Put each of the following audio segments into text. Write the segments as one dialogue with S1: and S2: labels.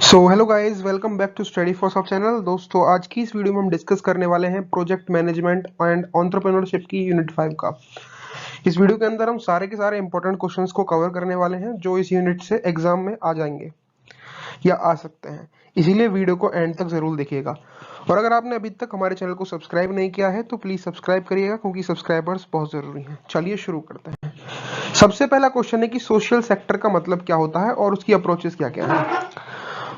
S1: So hello guys, welcome back to study for sub channel. दोस्तों, आज की इस वीडियो में हम डिस्कस करने वाले हैं प्रोजेक्ट मैनेजमेंट एंड एंटरप्रेन्योरशिप की यूनिट 5 का। इस वीडियो के अंदर हम सारे के सारे इंपॉर्टेंट क्वेश्चंस को कवर करने वाले हैं जो इस यूनिट से एग्जाम में आ जाएंगे या आ सकते हैं। इसीलिए वीडियो को एंड तक जरूर देखिएगा। और अगर आपने अभी तक हमारे चैनल को सब्सक्राइब नहीं किया है तो प्लीज सब्सक्राइब करिएगा, क्योंकि सब्सक्राइबर्स बहुत जरूरी हैं। चलिए शुरू करते हैं। सबसे पहला क्वेश्चन है कि सोशल सेक्टर का मतलब क्या होता है और उसकी अप्रोचेस क्या क्या है।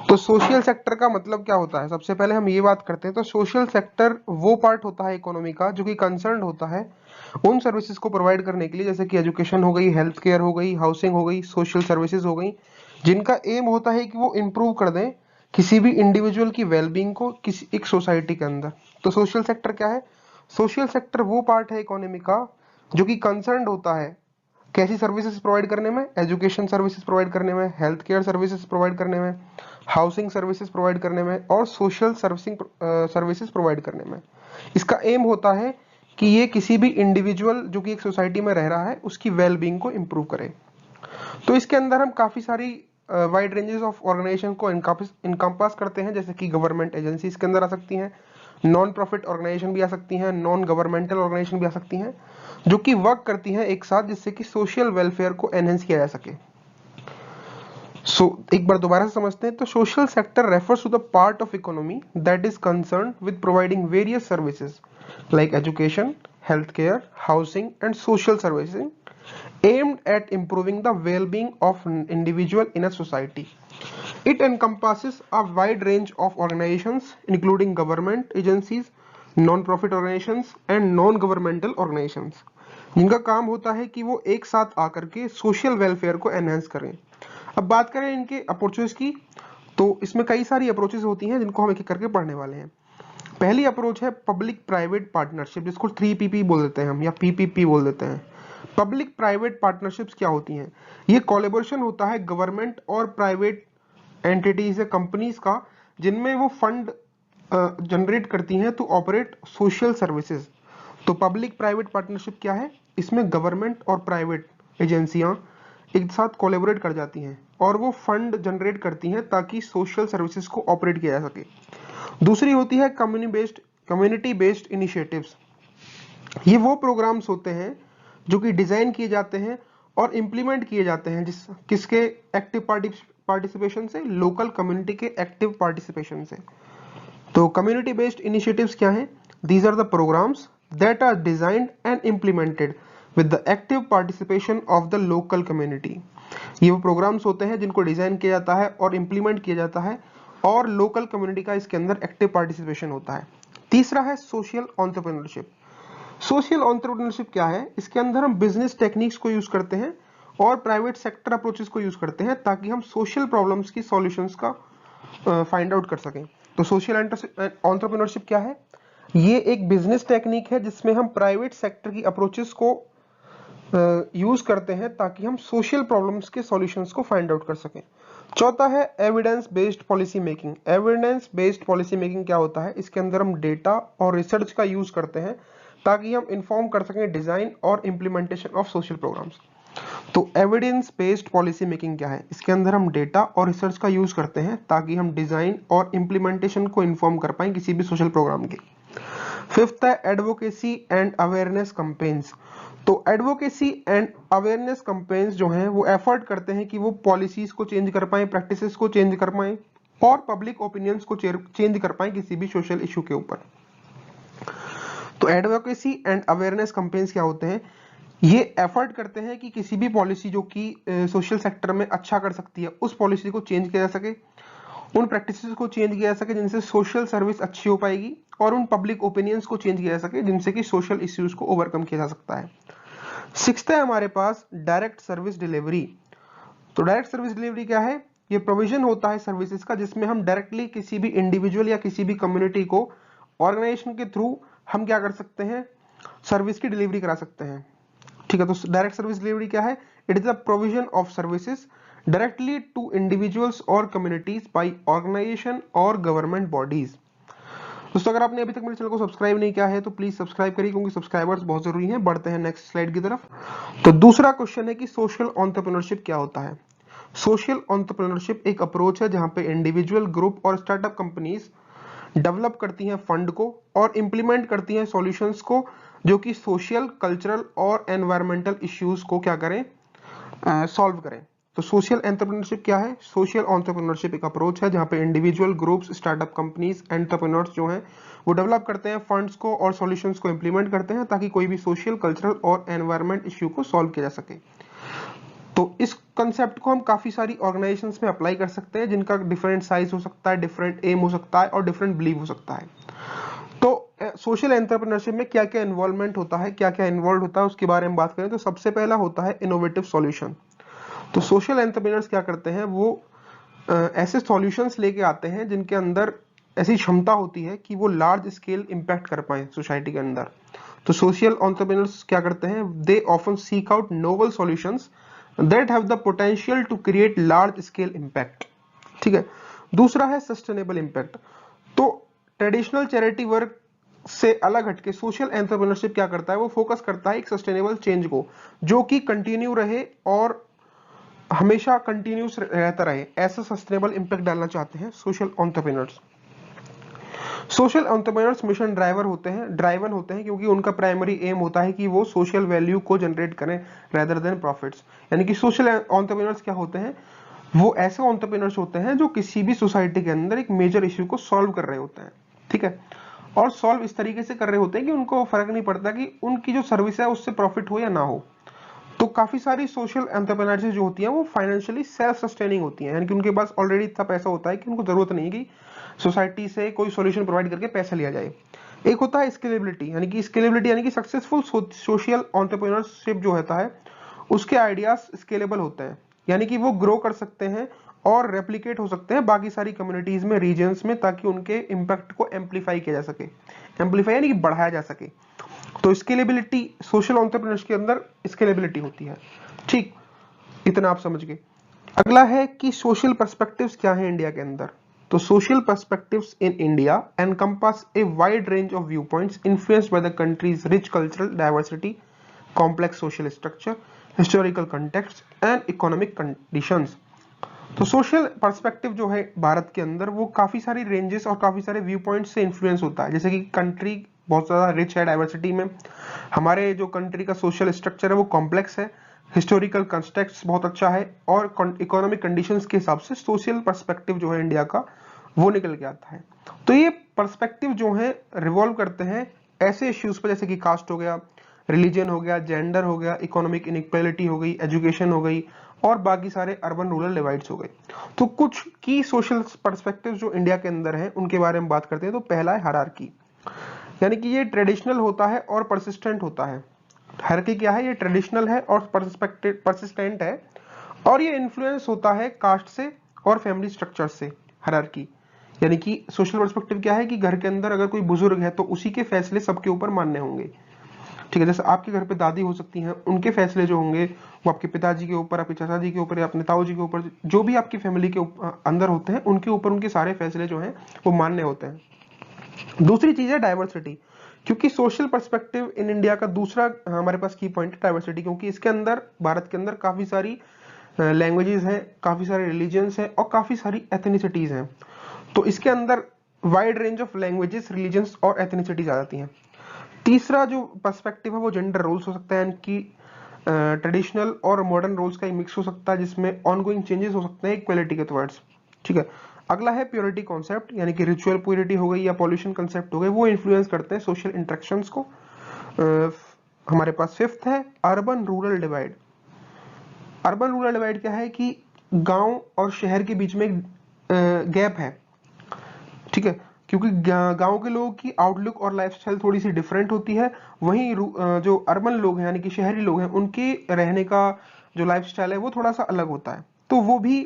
S1: तो सोशल सेक्टर का मतलब क्या होता है, सबसे पहले हम ये बात करते हैं। तो सोशल सेक्टर वो पार्ट होता है इकोनॉमी का जो कि कंसर्न होता है उन सर्विसेज को प्रोवाइड करने के लिए, जैसे कि एजुकेशन हो गई, हेल्थ केयर हो गई, हाउसिंग हो गई, सोशल सर्विसेज हो गई, जिनका एम होता है कि वो इम्प्रूव कर दें किसी भी इंडिविजुअल की वेलबींग को किसी एक सोसाइटी के अंदर। तो सोशल सेक्टर क्या है? सोशल सेक्टर वो पार्ट है इकोनॉमी का जो कि कंसर्न होता है कैसी सर्विसेज प्रोवाइड करने में, एजुकेशन सर्विसेज प्रोवाइड करने में, हेल्थ केयर सर्विसेज प्रोवाइड करने में, हाउसिंग सर्विसेज प्रोवाइड करने में और सोशल सर्विसेज प्रोवाइड करने में। इसका एम होता है कि ये किसी भी इंडिविजुअल जो कि एक सोसाइटी में रह रहा है उसकी वेलबींग को इम्प्रूव करे। तो इसके अंदर हम काफी सारी वाइड रेंजेस ऑफ ऑर्गेनाइजेशन को इनकम्पास करते हैं, जैसे कि गवर्नमेंट एजेंसी इसके अंदर आ सकती हैं, नॉन प्रॉफिट ऑर्गेनाइजेशन भी आ सकती हैं, नॉन गवर्नमेंटल ऑर्गेनाइजेशन भी आ सकती हैं, जो कि वर्क करती हैं एक साथ जिससे कि सोशल वेलफेयर को एनहेंस किया जा सके। एक बार दोबारा से समझते हैं। तो social sector refers to the part of economy that is concern with providing various services like education, health care, housing and social services aimed at improving the well-being of an individual in a society. It encompasses a wide range of organizations including government agencies, non-profit organizations and non-governmental organizations, जिनका काम होता है कि वो एक साथ आकर के सोशल वेलफेयर को एनहेंस करें। अब बात करें इनके अप्रोचेस की, तो इसमें कई सारी अप्रोचेस होती हैं जिनको हम एक एक करके पढ़ने वाले हैं। पहली अप्रोच है पब्लिक प्राइवेट पार्टनरशिप, जिसको 3PP बोल देते हैं हम या PPP बोल देते हैं। पब्लिक प्राइवेट पार्टनरशिप्स क्या होती हैं? ये कोलैबोरेशन होता है गवर्नमेंट और प्राइवेट एंटिटीज या कंपनीज का, जिनमें वो फंड जनरेट करती हैं टू ऑपरेट सोशल सर्विसेज। तो पब्लिक प्राइवेट पार्टनरशिप क्या है? इसमें गवर्नमेंट और प्राइवेट एजेंसियां एक साथ कोलैबोरेट कर जाती हैं और वो फंड जनरेट करती हैं ताकि सोशल सर्विसेज को ऑपरेट किया जा सके। दूसरी होती है कम्युनिटी बेस्ड इनिशिएटिव्स। ये वो प्रोग्राम्स होते हैं जो कि डिजाइन किए जाते हैं और इंप्लीमेंट किए जाते हैं किसके एक्टिव पार्टिसिपेशन से, लोकल कम्युनिटी के एक्टिव पार्टिसिपेशन से। तो कम्युनिटी बेस्ड इनिशिएटिव्स क्या हैं? These are the programs that are designed and implemented with the active participation of the local community. ये वो प्रोग्राम्स होते हैं जिनको डिजाइन किया जाता है और इंप्लीमेंट किया जाता है और लोकल कम्युनिटी का इसके अंदर एक्टिव पार्टिसिपेशन होता है। तीसरा है सोशल एंटरप्रेन्योरशिप। सोशल एंटरप्रेन्योरशिप क्या है? इसके अंदर हम बिजनेस टेक्निक्स को यूज करते हैं और प्राइवेट सेक्टर अप्रोचेस को यूज करते हैं ताकि हम सोशल प्रॉब्लम्स की सॉल्यूशंस का फाइंड आउट कर सकें। तो सोशल एंटरप्रेन्योरशिप क्या है? ये एक बिजनेस टेक्निक है जिसमें हम प्राइवेट सेक्टर की अप्रोचेस को यूज करते हैं ताकि हम सोशल प्रॉब्लम्स के सॉल्यूशंस को फाइंड आउट कर सकें। चौथा है evidence based policy making. Evidence based policy making क्या होता है? इसके अंदर हम डेटा और रिसर्च का यूज करते हैं ताकि हम इन्फॉर्म कर सकें डिजाइन और इंप्लीमेंटेशन ऑफ सोशल प्रोग्राम्स। तो एविडेंस बेस्ड पॉलिसी मेकिंग क्या है? इसके अंदर हम डेटा और रिसर्च का यूज करते हैं ताकि हम डिजाइन और इंप्लीमेंटेशन को इन्फॉर्म कर पाए किसी भी सोशल प्रोग्राम के। फिफ्थ है एडवोकेसी एंड अवेयरनेस कैंपेन्स। तो एडवोकेसी एंड अवेयरनेस कैंपेन्स जो हैं वो एफर्ट करते हैं कि वो पॉलिसीज को चेंज कर पाए, प्रैक्टिसेस को चेंज कर पाए और पब्लिक ओपिनियंस को चेंज कर पाए किसी भी सोशल इशू के ऊपर। तो एडवोकेसी एंड अवेयरनेस कैंपेन्स क्या होते हैं? ये एफर्ट करते हैं कि किसी भी पॉलिसी जो कि सोशल सेक्टर में अच्छा कर सकती है उस पॉलिसी को चेंज किया जा सके, उन प्रैक्टिसेस को चेंज किया जा सके जिनसे सोशल सर्विस अच्छी हो पाएगी और उन पब्लिक ओपिनियंस को चेंज किया जा सके जिनसे कि सोशल इश्यूज को ओवरकम किया जा सकता है। सिक्स्थ है हमारे पास डायरेक्ट सर्विस डिलीवरी। तो डायरेक्ट सर्विस डिलीवरी क्या है? ये प्रोविजन होता है सर्विसेज का जिसमें हम डायरेक्टली किसी भी इंडिविजुअल या किसी भी कम्युनिटी को ऑर्गेनाइजेशन के थ्रू हम क्या कर सकते हैं? सर्विस की डिलीवरी करा सकते हैं। ठीक है, तो डायरेक्ट सर्विस डिलीवरी क्या है? It is the provision of services directly to individuals और कम्युनिटीज बाय ऑर्गेनाइजेशन और गवर्नमेंट बॉडीज। दोस्तों, अगर आपने अभी तक मेरे चैनल को सब्सक्राइब नहीं किया है तो प्लीज सब्सक्राइब करिए, क्योंकि सब्सक्राइबर्स बहुत जरूरी हैं। बढ़ते हैं नेक्स्ट स्लाइड की तरफ। तो दूसरा क्वेश्चन है कि सोशल एंटरप्रेन्योरशिप क्या होता है? सोशल एंटरप्रेन्योरशिप एक अप्रोच है जहां पे इंडिविजुअल, ग्रुप और स्टार्टअप कंपनीज डेवलप करती हैं फंड को और इंप्लीमेंट करती हैं सॉल्यूशंस को जो कि सोशल, कल्चरल और एनवायरमेंटल इश्यूज को क्या करें, सॉल्व करें। तो सोशल एंटरप्रेन्योरशिप क्या है? सोशल एंटरप्रेन्योरशिप एक अप्रोच है जहां पे individual, groups, startup companies, entrepreneurs जो हैं वो डेवलप करते हैं फंड्स को और सॉल्यूशंस को इंप्लीमेंट करते हैं ताकि कोई भी सोशल, कल्चरल और एनवायरमेंट इश्यू को सॉल्व किया जा सके। तो इस कंसेप्ट को हम काफी सारी ऑर्गेनाइजेशंस में अप्लाई कर सकते हैं जिनका डिफरेंट साइज हो सकता है, डिफरेंट एम हो सकता है और डिफरेंट बिलीव हो सकता है। तो सोशल एंटरप्रेन्योरशिप में क्या क्या इन्वॉल्वमेंट होता है, क्या क्या इन्वॉल्व होता है, उसके बारे में बात करें तो सबसे पहला होता है इनोवेटिव सॉल्यूशन। तो सोशल एंटरप्रेन्योर्स क्या करते हैं, वो ऐसे सॉल्यूशंस लेके आते हैं जिनके अंदर ऐसी क्षमता होती है कि वो लार्ज स्केल इंपैक्ट कर पाए सोसाइटी के अंदर। तो सोशल एंटरप्रेन्योर्स क्या करते हैं, they often seek out novel solutions that have the potential to create large scale impact. ठीक है। दूसरा है सस्टेनेबल इंपैक्ट। तो ट्रेडिशनल चैरिटी वर्क से अलग हटके सोशल एंटरप्रेन्योरशिप क्या करता है, वो फोकस करता है एक सस्टेनेबल चेंज को जो कि कंटिन्यू रहे और हमेशा कंटिन्यूस रहता रहे, ऐसा सस्टेनेबल इंपैक्ट डालना चाहते हैं social entrepreneurs. Social entrepreneurs mission driven होते हैं क्योंकि उनका प्राइमरी एम होता है कि वो सोशल वैल्यू को जनरेट करें रेदर देन प्रॉफिट्स। यानी कि सोशल एंटरप्रेन्योर्स क्या होते हैं, वो ऐसे एंटरप्रेन्योर्स होते हैं जो किसी भी सोसाइटी के अंदर एक मेजर इश्यू को सॉल्व कर रहे होते हैं। ठीक है। और सॉल्व इस तरीके से कर रहे होते हैं कि उनको फर्क नहीं पड़ता कि उनकी जो सर्विस है उससे प्रॉफिट हो या ना हो। तो काफी सारी सोशल एंटरप्रेन्योरशिप जो होती हैं वो फाइनेंशियली सेल्फ सस्टेनिंग होती हैं, यानी कि उनके पास ऑलरेडी इतना पैसा होता है कि उनको जरूरत नहीं है कि सोसाइटी से कोई सॉल्यूशन प्रोवाइड करके पैसा लिया जाए। एक होता है स्केलेबिलिटी, यानी कि सक्सेसफुल सोशल एंटरप्रेन्योरशिप जो होता है उसके आइडियाज स्केलेबल होते हैं, यानी कि वो ग्रो कर सकते हैं और रेप्लिकेट हो सकते हैं बाकी सारी कम्युनिटीज में, रीजन्स में, ताकि उनके इम्पैक्ट को एम्पलीफाई किया जा सके। एम्पलीफाई यानी कि बढ़ाया जा सके। तो स्केलेबिलिटी सोशल एंटरप्रेन्योरशिप के अंदर स्केलेबिलिटी होती है। ठीक, इतना आप समझ गए। अगला है कि सोशल पर्सपेक्टिव्स क्या है इंडिया के अंदर। तो social perspectives in India encompass a wide range of viewpoints influenced by the country's rich cultural diversity, complex social structure, historical context and economic conditions. तो सोशल पर्सपेक्टिव जो है भारत के अंदर वो काफी सारी रेंजेस और काफी सारे व्यू पॉइंट्स से इन्फ्लुएंस होता है। जैसे कि कंट्री बहुत ज्यादा रिच है डाइवर्सिटी में, हमारे जो कंट्री का सोशल स्ट्रक्चर है वो कॉम्प्लेक्स है, हिस्टोरिकल कंटेक्स्ट बहुत अच्छा है और इकोनॉमिक कंडीशंस के हिसाब से सोशल पर्सपेक्टिव जो है इंडिया का वो निकल के आता है। तो ये पर्सपेक्टिव जो है रिवॉल्व करते हैं ऐसे इश्यूज पर जैसे कि कास्ट हो गया, रिलीजन हो गया, जेंडर हो गया, इकोनॉमिक इनइक्वालिटी हो गई, एजुकेशन हो गई और बाकी सारे अर्बन रूरल डिवाइड्स हो गए। तो कुछ की सोशल पर्सपेक्टिव जो इंडिया के अंदर है उनके बारे में बात करते हैं। तो पहला है हायरार्की, यानी कि ये ट्रेडिशनल होता है और परसिस्टेंट होता है। हायरार्की क्या है, ये ट्रेडिशनल है और परसिस्टेंट है और ये इन्फ्लुएंस होता है कास्ट से और फैमिली स्ट्रक्चर से। हायरार्की यानी कि सोशल पर्सपेक्टिव क्या है कि घर के अंदर अगर कोई बुजुर्ग है तो उसी के फैसले सबके ऊपर मान्य होंगे। ठीक है। जैसे आपके घर पे दादी हो सकती हैं, उनके फैसले जो होंगे वो आपके पिताजी के ऊपर, आपके चाचा जी के ऊपर या अपने ताऊ जी के ऊपर, जो भी आपकी फैमिली के अंदर होते हैं उनके ऊपर उनके सारे फैसले जो हैं वो मान्य होते हैं। दूसरी चीज है डाइवर्सिटी, क्योंकि सोशल पर्सपेक्टिव इन इंडिया का दूसरा हमारे पास की पॉइंट है डाइवर्सिटी, क्योंकि इसके अंदर भारत के अंदर काफी सारी लैंग्वेजेस हैं, काफी सारे रिलीजन्स हैं और काफी सारी एथनिसिटीज हैं। तो इसके अंदर wide range of languages, religions और एथनिसिटीज आ जाती हैं। तीसरा जो पर्सपेक्टिव है वो जेंडर रोल्स हो सकता है, यानी ट्रेडिशनल और मॉडर्न रोल्स का मिक्स हो सकता है जिसमें ऑनगोइंग चेंजेस हो सकते हैं इक्वलिटी के टुवर्ड्स। ठीक है। अगला है प्योरिटी कॉन्सेप्ट, यानी कि रिचुअल प्योरिटी हो गई या पॉल्यूशन कॉन्सेप्ट हो गए, वो इन्फ्लुएंस करते हैं सोशल इंटरेक्शंस को। हमारे पास फिफ्थ है urban rural divide. Urban rural divide क्या है कि गांव और शहर के बीच में एक गैप है। ठीक है। क्योंकि गांव के लोगों की आउटलुक और लाइफस्टाइल थोड़ी सी डिफरेंट होती है, वहीं जो अर्बन लोग हैं यानी कि शहरी लोग हैं उनके रहने का जो लाइफस्टाइल है वो थोड़ा सा अलग होता है। तो वो भी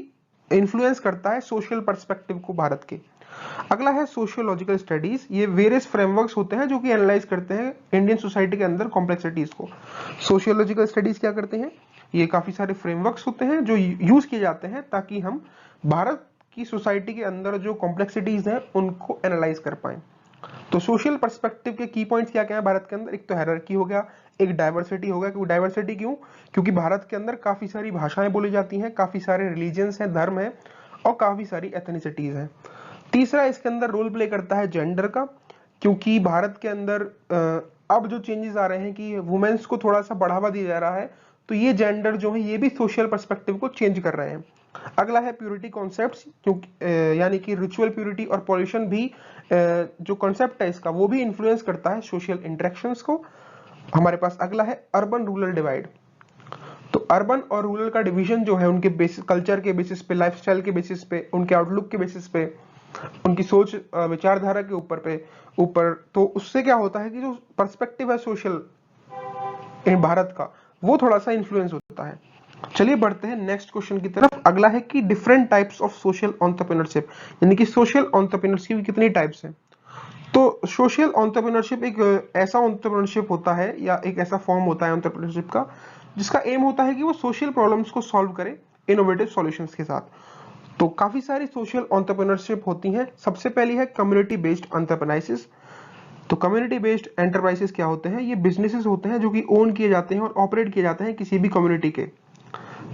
S1: इन्फ्लुएंस करता है सोशल पर्सपेक्टिव को भारत के। अगला है सोशियोलॉजिकल स्टडीज। ये वेरियस फ्रेमवर्क्स होते हैं जो कि एनालाइज करते हैं इंडियन सोसाइटी के अंदर कॉम्प्लेक्सिटीज को। सोशियोलॉजिकल स्टडीज क्या करते हैं, ये काफी सारे फ्रेमवर्क्स होते हैं जो यूज किए जाते हैं ताकि हम भारत की सोसाइटी के अंदर जो कॉम्प्लेक्सिटीज हैं उनको एनालाइज कर पाए। तो सोशल पर्सपेक्टिव के की पॉइंट्स क्या क्या है भारत के अंदर? एक तो हायरार्की हो गया, एक डाइवर्सिटी हो गया। क्यों डाइवर्सिटी? क्यों? क्योंकि भारत के अंदर काफी सारी भाषाएं बोली जाती हैं, काफी सारे रिलीजियंस हैं, धर्म है, और काफी सारी एथनिसिटीज हैं। तीसरा इसके अंदर रोल प्ले करता है जेंडर का, क्योंकि भारत के अंदर अब जो चेंजेस आ रहे हैं कि वुमेन्स को थोड़ा सा बढ़ावा दिया जा रहा है, तो ये जेंडर जो है ये भी सोशल पर्सपेक्टिव को चेंज कर रहे हैं। अगला है प्यूरिटी कॉन्सेप्ट्स, क्योंकि यानी कि रिचुअल प्यूरिटी और पॉल्यूशन भी जो कॉन्सेप्ट है इसका वो भी इन्फ्लुएंस करता है सोशल इंटरेक्शंस को। हमारे पास अगला है अर्बन रूरल डिवाइड। तो अर्बन और रूरल का डिवीजन जो है उनके बेसिस, कल्चर के बेसिस पे, लाइफस्टाइल के बेसिस पे, उनके आउटलुक के बेसिस पे, उनकी सोच विचारधारा के ऊपर तो उससे क्या होता है कि जो पर्सपेक्टिव है सोशल इन भारत का वो थोड़ा सा इन्फ्लुएंस होता है। चलिए बढ़ते हैं नेक्स्ट क्वेश्चन की तरफ। अगला है कि different types of social entrepreneurship, यानी कि सोशल एंटरप्रेन्योरशिप की कितनी टाइप्स हैं। तो सोशल एंटरप्रेन्योरशिप एक ऐसा एंटरप्रेन्योरशिप होता है या एक ऐसा फॉर्म होता है एंटरप्रेन्योरशिप का जिसका एम होता है कि वो सोशल प्रॉब्लम्स को सॉल्व करे इनोवेटिव सॉल्यूशंस के साथ। तो काफी सारी सोशल एंटरप्रेन्योरशिप होती हैं। सबसे पहली है कम्युनिटी बेस्ड एंटरप्राइजेस। तो कम्युनिटी बेस्ड एंटरप्राइजेस क्या होते हैं? ये बिजनेसेस होते हैं जो कि ओन किए जाते हैं और ऑपरेट किए जाते हैं किसी भी कम्युनिटी के,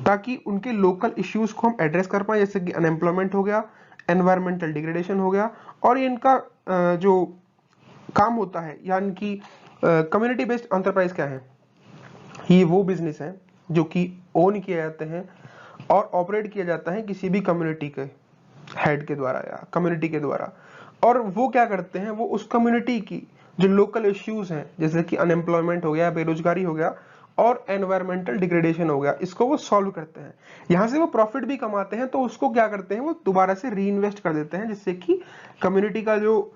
S1: ताकि उनके लोकल इश्यूज को हम एड्रेस कर पाए, जैसे कि अनएम्प्लॉयमेंट हो गया, एनवायरमेंटल डिग्रेडेशन हो गया। और इनका जो काम होता है, यानी कि कम्युनिटी बेस्ड एंटरप्राइज क्या है? ये वो बिजनेस है जो कि ओन किए जाते हैं और ऑपरेट किया जाता है किसी भी कम्युनिटी के हेड के द्वारा या कम्युनिटी के द्वारा। और वो क्या करते हैं? वो उस कम्युनिटी की जो लोकल इश्यूज हैं, जैसे कि अनएम्प्लॉयमेंट हो गया, बेरोजगारी हो गया और एनवायरमेंटल डिग्रेडेशन हो गया, इसको वो सॉल्व करते हैं। यहां से वो प्रॉफिट भी कमाते हैं, तो उसको क्या करते हैं? वो दोबारा से री इन्वेस्ट कर देते हैं, जिससे कि कम्युनिटी का जो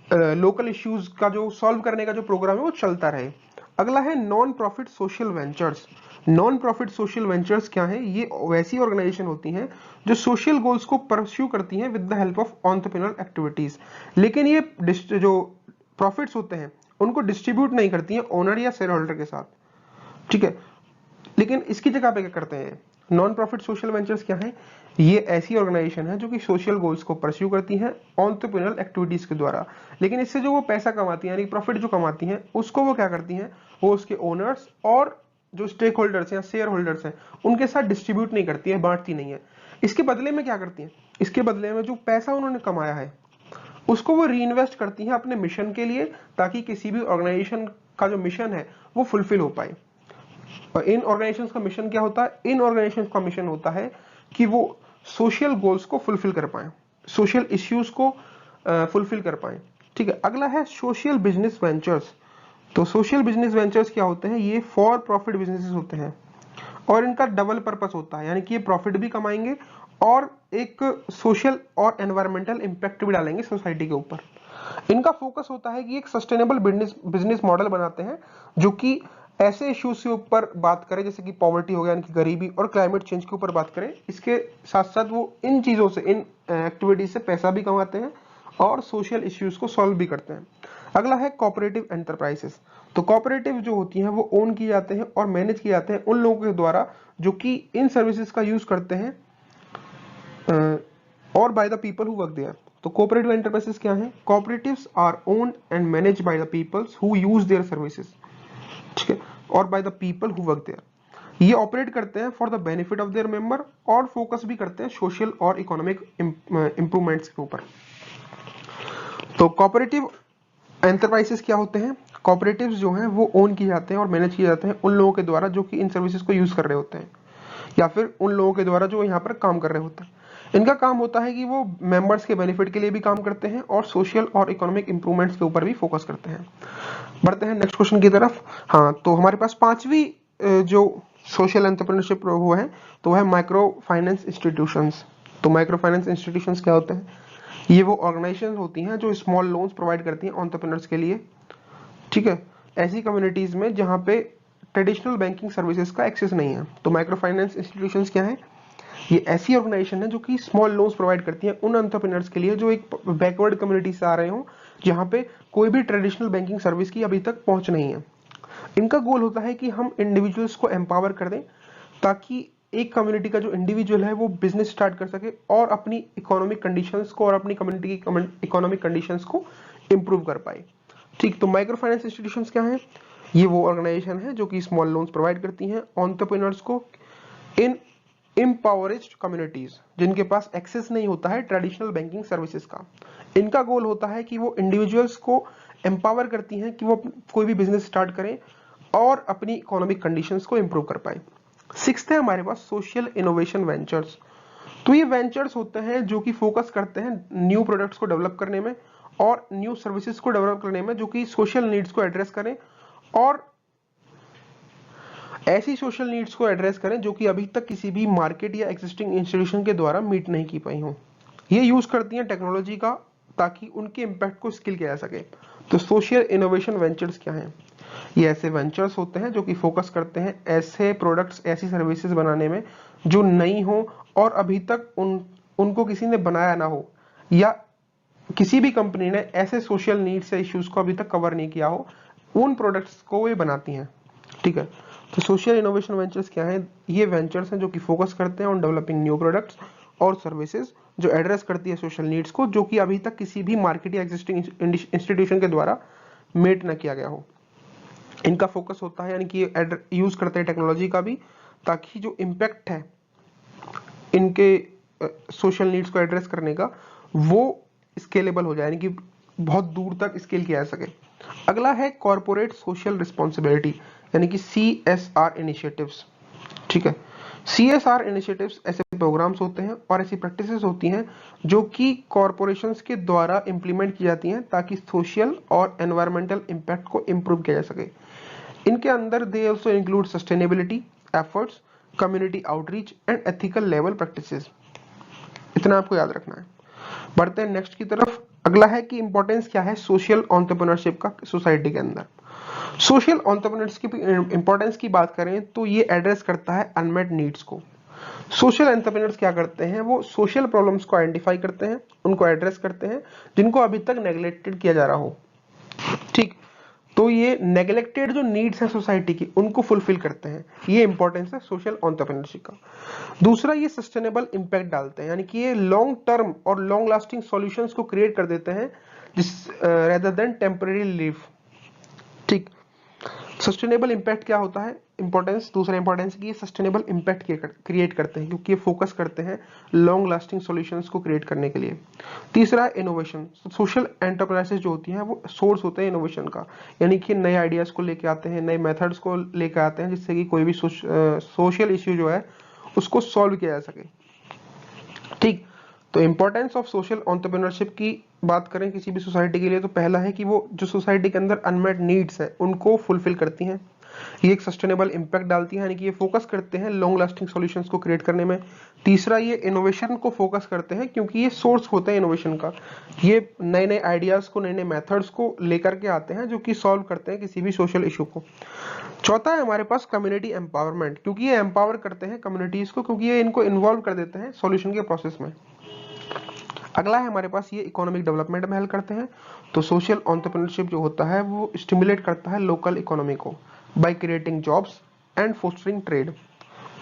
S1: लोकल इश्यूज का जो सॉल्व करने का जो प्रोग्राम है वो चलता रहे। अगला है non profit social ventures. Non profit social ventures क्या है? ये वैसी ऑर्गेनाइजेशन होती हैं जो सोशल गोल्स को परस्यू करती हैं with the help of entrepreneurial activities, लेकिन ये जो प्रॉफिट्स होते हैं उनको डिस्ट्रीब्यूट नहीं करती हैं ओनर या शेयर होल्डर के साथ, ठीक है। लेकिन इसकी जगह पे क्या करते हैं? नॉन प्रॉफिट सोशल वेंचर्स क्या है? ये ऐसी ऑर्गेनाइजेशन है जो कि सोशल गोल्स को परस्यू करती हैं एंटरप्रेन्योरल एक्टिविटीज के द्वारा, लेकिन इससे जो वो पैसा कमाती हैं यानी प्रॉफिट जो कमाती हैं उसको वो क्या करती हैं? वो उसके ओनर्स और जो स्टेक होल्डर्स या शेयर होल्डर्स हैं उनके साथ डिस्ट्रीब्यूट नहीं करती है, बांटती नहीं है। इसके बदले में क्या करती हैं? इसके बदले में जो पैसा उन्होंने कमाया है उसको वो री इन्वेस्ट करती हैं अपने मिशन के लिए, ताकि किसी भी ऑर्गेनाइजेशन का जो मिशन है वो फुलफिल हो पाए। और इन ऑर्गेनाइजेशंस का मिशन क्या होता है? इन ऑर्गेनाइजेशंस का मिशन होता है कि वो सोशल गोल्स को फुलफिल कर पाए, सोशल इश्यूज को फुलफिल कर पाए, ठीक है। अगला है सोशल बिजनेस वेंचर्स। तो सोशल बिजनेस वेंचर्स क्या होते हैं? ये फॉर प्रॉफिट बिजनेसेस होते हैं और इनका डबल पर्पस होता है, यानी कि ये प्रॉफिट भी कमाएंगे और एक सोशल और एनवायरमेंटल इंपैक्ट भी डालेंगे सोसाइटी के ऊपर। इनका फोकस होता है कि एक सस्टेनेबल बिजनेस मॉडल बनाते हैं जो कि ऐसे इश्यूज के ऊपर बात करें जैसे कि पॉवर्टी हो गया, यानी कि गरीबी, और क्लाइमेट चेंज के ऊपर बात करें। इसके साथ साथ वो इन चीजों से, इन एक्टिविटीज से पैसा भी कमाते हैं और सोशल इश्यूज को सॉल्व भी करते हैं। अगला है कोऑपरेटिव एंटरप्राइजेस। तो कोऑपरेटिव जो होती हैं वो ओन किए जाते हैं और मैनेज किए जाते हैं उन लोगों के द्वारा जो कि इन सर्विसेज का यूज करते हैं और by the people who work there. तो कोऑपरेटिव एंटरप्राइजेस क्या है? Cooperatives are owned and managed by the peoples who use their services, ठीक है, और by the people who work there. ये ऑपरेट करते हैं for the benefit of their member और फोकस भी करते हैं सोशल और इकोनॉमिक इंप्रूवमेंट्स के ऊपर। तो कोऑपरेटिव एंटरप्राइजेस क्या होते हैं? कोऑपरेटिव्स जो हैं वो ओन किए जाते हैं और मैनेज किए जाते हैं उन लोगों के द्वारा जो कि इन सर्विसेज को यूज कर रहे होते हैं, या फिर उन लोगों के द्वारा जो यहाँ पर काम कर रहे होते हैं। इनका काम होता है कि वो मेंबर्स के बेनिफिट के लिए भी काम करते हैं और सोशल और इकोनॉमिक इंप्रूवमेंट्स के ऊपर भी फोकस करते हैं। बढ़ते हैं नेक्स्ट क्वेश्चन की तरफ। हाँ, तो हमारे पास पांचवी जो सोशल एंटरप्रेन्योरशिप वो है तो वह है माइक्रो फाइनेंस इंस्टीट्यूशंस। तो माइक्रो फाइनेंस इंस्टीट्यूशंस क्या होते हैं? ये वो ऑर्गेनाइजेशन होती हैं जो स्मॉल लोन्स प्रोवाइड करती हैं एंटरप्रेन्योर्स के लिए, ठीक है, ऐसी कम्युनिटीज में जहां पे ट्रेडिशनल बैंकिंग सर्विसेज का एक्सेस नहीं है। तो माइक्रो फाइनेंस इंस्टीट्यूशंस क्या है? ये ऐसी ऑर्गेनाइजेशन है जो कि स्मॉल लोन्स प्रोवाइड करती है उन एंटरप्रेन्योर्स के लिए जो एक बैकवर्ड कम्युनिटी से आ रहे हो, जहां पे कोई भी ट्रेडिशनल बैंकिंग सर्विस की अभी तक पहुंच नहीं है। इनका गोल होता है कि हम इंडिविजुअल्स को एम्पावर कर दें ताकि एक कम्युनिटी का जो इंडिविजुअल है वो बिजनेस स्टार्ट कर सके और अपनी इकोनॉमिक कंडीशंस को और अपनी कम्युनिटी की इकोनॉमिक कंडीशंस को इंप्रूव कर पाए। ठीक, तो माइक्रो फाइनेंस इंस्टीट्यूशंस क्या हैं? ये वो ऑर्गेनाइजेशन है जो कि स्मॉल लोन्स प्रोवाइड करती हैं एंटरप्रेन्योर्स को इन इम्पावरेज्ड कम्युनिटीज जिनके पास एक्सेस नहीं होता है ट्रेडिशनल बैंकिंग सर्विसेज का। इनका गोल होता है कि वो इंडिविजुअल्स को एम्पावर करती हैं कि वो कोई भी बिजनेस स्टार्ट करें और अपनी इकोनॉमिक कंडीशंस को इंप्रूव कर पाए। सिक्स्थ है हमारे पास सोशल इनोवेशन वेंचर्स। तो ये वेंचर्स होते हैं जो कि फोकस करते हैं न्यू प्रोडक्ट्स को डेवलप करने में और न्यू सर्विसेज को डेवलप करने में जो कि सोशल नीड्स को एड्रेस करें और ऐसी सोशल नीड्स को एड्रेस करें जो कि अभी तक किसी भी मार्केट या एग्जिस्टिंग इंस्टीट्यूशन के द्वारा मीट नहीं की पाई हो। ये यूज करती हैं टेक्नोलॉजी का ताकि उनके इम्पैक्ट को स्किल किया जा सके। तो सोशल इनोवेशन वेंचर्स क्या हैं? ये ऐसे वेंचर्स होते हैं जो कि फोकस करते हैं ऐसे प्रोडक्ट्स ऐसी सर्विसेज बनाने में जो नई हो और अभी तक उनको किसी ने बनाया ना हो या किसी भी कंपनी ने ऐसे सोशल नीड्स या इश्यूज को अभी तक कवर नहीं किया हो, उन प्रोडक्ट्स को ये बनाती हैं। ठीक है, तो सोशल इनोवेशन वेंचर्स क्या हैं? ये वेंचर्स हैं जो कि फोकस करते हैं ऑन डेवलपिंग न्यू प्रोडक्ट्स और सर्विसेज जो एड्रेस करती है सोशल नीड्स को जो कि अभी तक किसी भी मार्केट या एग्जिस्टिंग इंस्टीट्यूशन के द्वारा मेट न किया गया हो। इनका फोकस होता है यानी कि यूज करते हैं टेक्नोलॉजी का भी ताकि जो इम्पैक्ट है इनके सोशल नीड्स को एड्रेस करने का वो स्केलेबल हो जाए यानी कि बहुत दूर तक स्केल किया जा सके। अगला है कॉर्पोरेट सोशल रिस्पॉन्सिबिलिटी यानी कि CSR इनिशिएटिव्स। ठीक है, CSR इनिशिएटिव्स ऐसे प्रोग्राम्स होते हैं और ऐसी प्रैक्टिसेस होती हैं जो कि कॉरपोरेशंस के द्वारा इंप्लीमेंट की जाती हैं ताकि सोशल और एनवायरमेंटल इम्पैक्ट को इंप्रूव किया जा सके। इनके अंदर they also include sustainability efforts, community outreach and ethical level practices. इतना आपको याद रखना है। बढ़ते हैं नेक्स्ट की तरफ। अगला है कि इंपॉर्टेंस क्या है सोशल एंटरप्रेन्योरशिप का सोसाइटी के अंदर। सोशल एंटरप्रेन्योरशिप की इंपॉर्टेंस की बात करें तो ये एड्रेस करता है अनमेट नीड्स को। सोशल एंटरप्रेन्योर्स क्या करते हैं? वो सोशल प्रॉब्लम्स को आइडेंटिफाई करते हैं, उनको एड्रेस करते हैं जिनको अभी तक नेग्लेक्टेड किया जा रहा हो। ठीक, तो ये नेग्लेक्टेड जो नीड्स है सोसाइटी की उनको फुलफिल करते हैं। ये इंपॉर्टेंस है सोशल एंटरप्रेन्योरशिप का। दूसरा, ये सस्टेनेबल इंपैक्ट डालते हैं यानी कि ये लॉन्ग टर्म और लॉन्ग लास्टिंग सॉल्यूशंस को क्रिएट कर देते हैं जिस रेदर देन टेम्पररी रिलीफ। ठीक, सस्टेनेबल इंपैक्ट क्या होता है? इंपॉर्टेंस, दूसरा इंपॉर्टेंस की ये सस्टेनेबल इंपैक्ट क्रिएट करते हैं क्योंकि ये फोकस करते हैं लॉन्ग लास्टिंग सॉल्यूशंस को क्रिएट करने के लिए। तीसरा है इनोवेशन। सोशल एंटरप्राइजेस जो होती हैं वो सोर्स होते हैं इनोवेशन का यानी कि नए आइडियाज को लेके आते हैं, नए मेथड्स को लेके आते हैं जिससे कि कोई भी सोशल इश्यू जो है उसको सॉल्व किया जा सके। ठीक, तो इंपॉर्टेंस ऑफ सोशल एंटरप्रेन्योरशिप की बात करें किसी भी सोसाइटी के लिए तो पहला है कि वो जो सोसाइटी के अंदर अनमेट नीड्स है उनको फुलफिल करती हैं। ये एक सस्टेनेबल इंपैक्ट डालती है यानी कि ये फोकस करते हैं लॉन्ग लास्टिंग सॉल्यूशंस को क्रिएट करने में। तीसरा, ये इनोवेशन को फोकस करते हैं क्योंकि ये सोर्स होते हैं इनोवेशन का। ये नए नए आइडियाज को, नए नए मेथड्स को लेकर के आते हैं जो कि सॉल्व करते हैं किसी भी सोशल इशू को। चौथा है हमारे पास कम्युनिटी एम्पावरमेंट, क्योंकि ये एम्पावर करते हैं कम्युनिटीज को, क्योंकि ये इनको इन्वॉल्व कर देते हैं सॉल्यूशन के प्रोसेस में। अगला है हमारे पास ये इकोनॉमिक डेवलपमेंट में हेल्प करते हैं। तो सोशल एंटरप्रेन्योरशिप जो होता है वो स्टिमुलेट करता है लोकल इकोनॉमी को by creating jobs and fostering trade.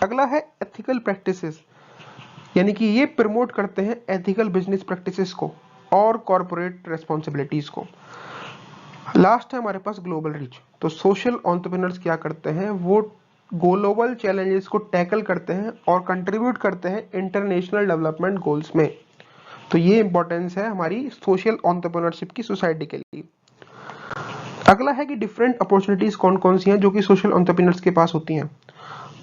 S1: अगला है एथिकल प्रैक्टिसेस यानी कि ये प्रमोट करते हैं एथिकल बिजनेस प्रैक्टिसेस को और कॉर्पोरेट रेस्पॉन्सिबिलिटीज को। लास्ट है हमारे पास ग्लोबल रीच। तो सोशल एंटरप्रेन्योर्स क्या करते हैं? वो ग्लोबल चैलेंजेस को टैकल करते हैं और कंट्रीब्यूट करते हैं इंटरनेशनल डेवलपमेंट गोल्स में। तो ये इंपॉर्टेंस है हमारी सोशल एंटरप्रेन्योरशिप की सोसाइटी के लिए। अगला है कि डिफरेंट अपॉर्चुनिटीज कौन कौन सी हैं जो कि सोशल एंटरप्रेन्योर्स के पास होती हैं।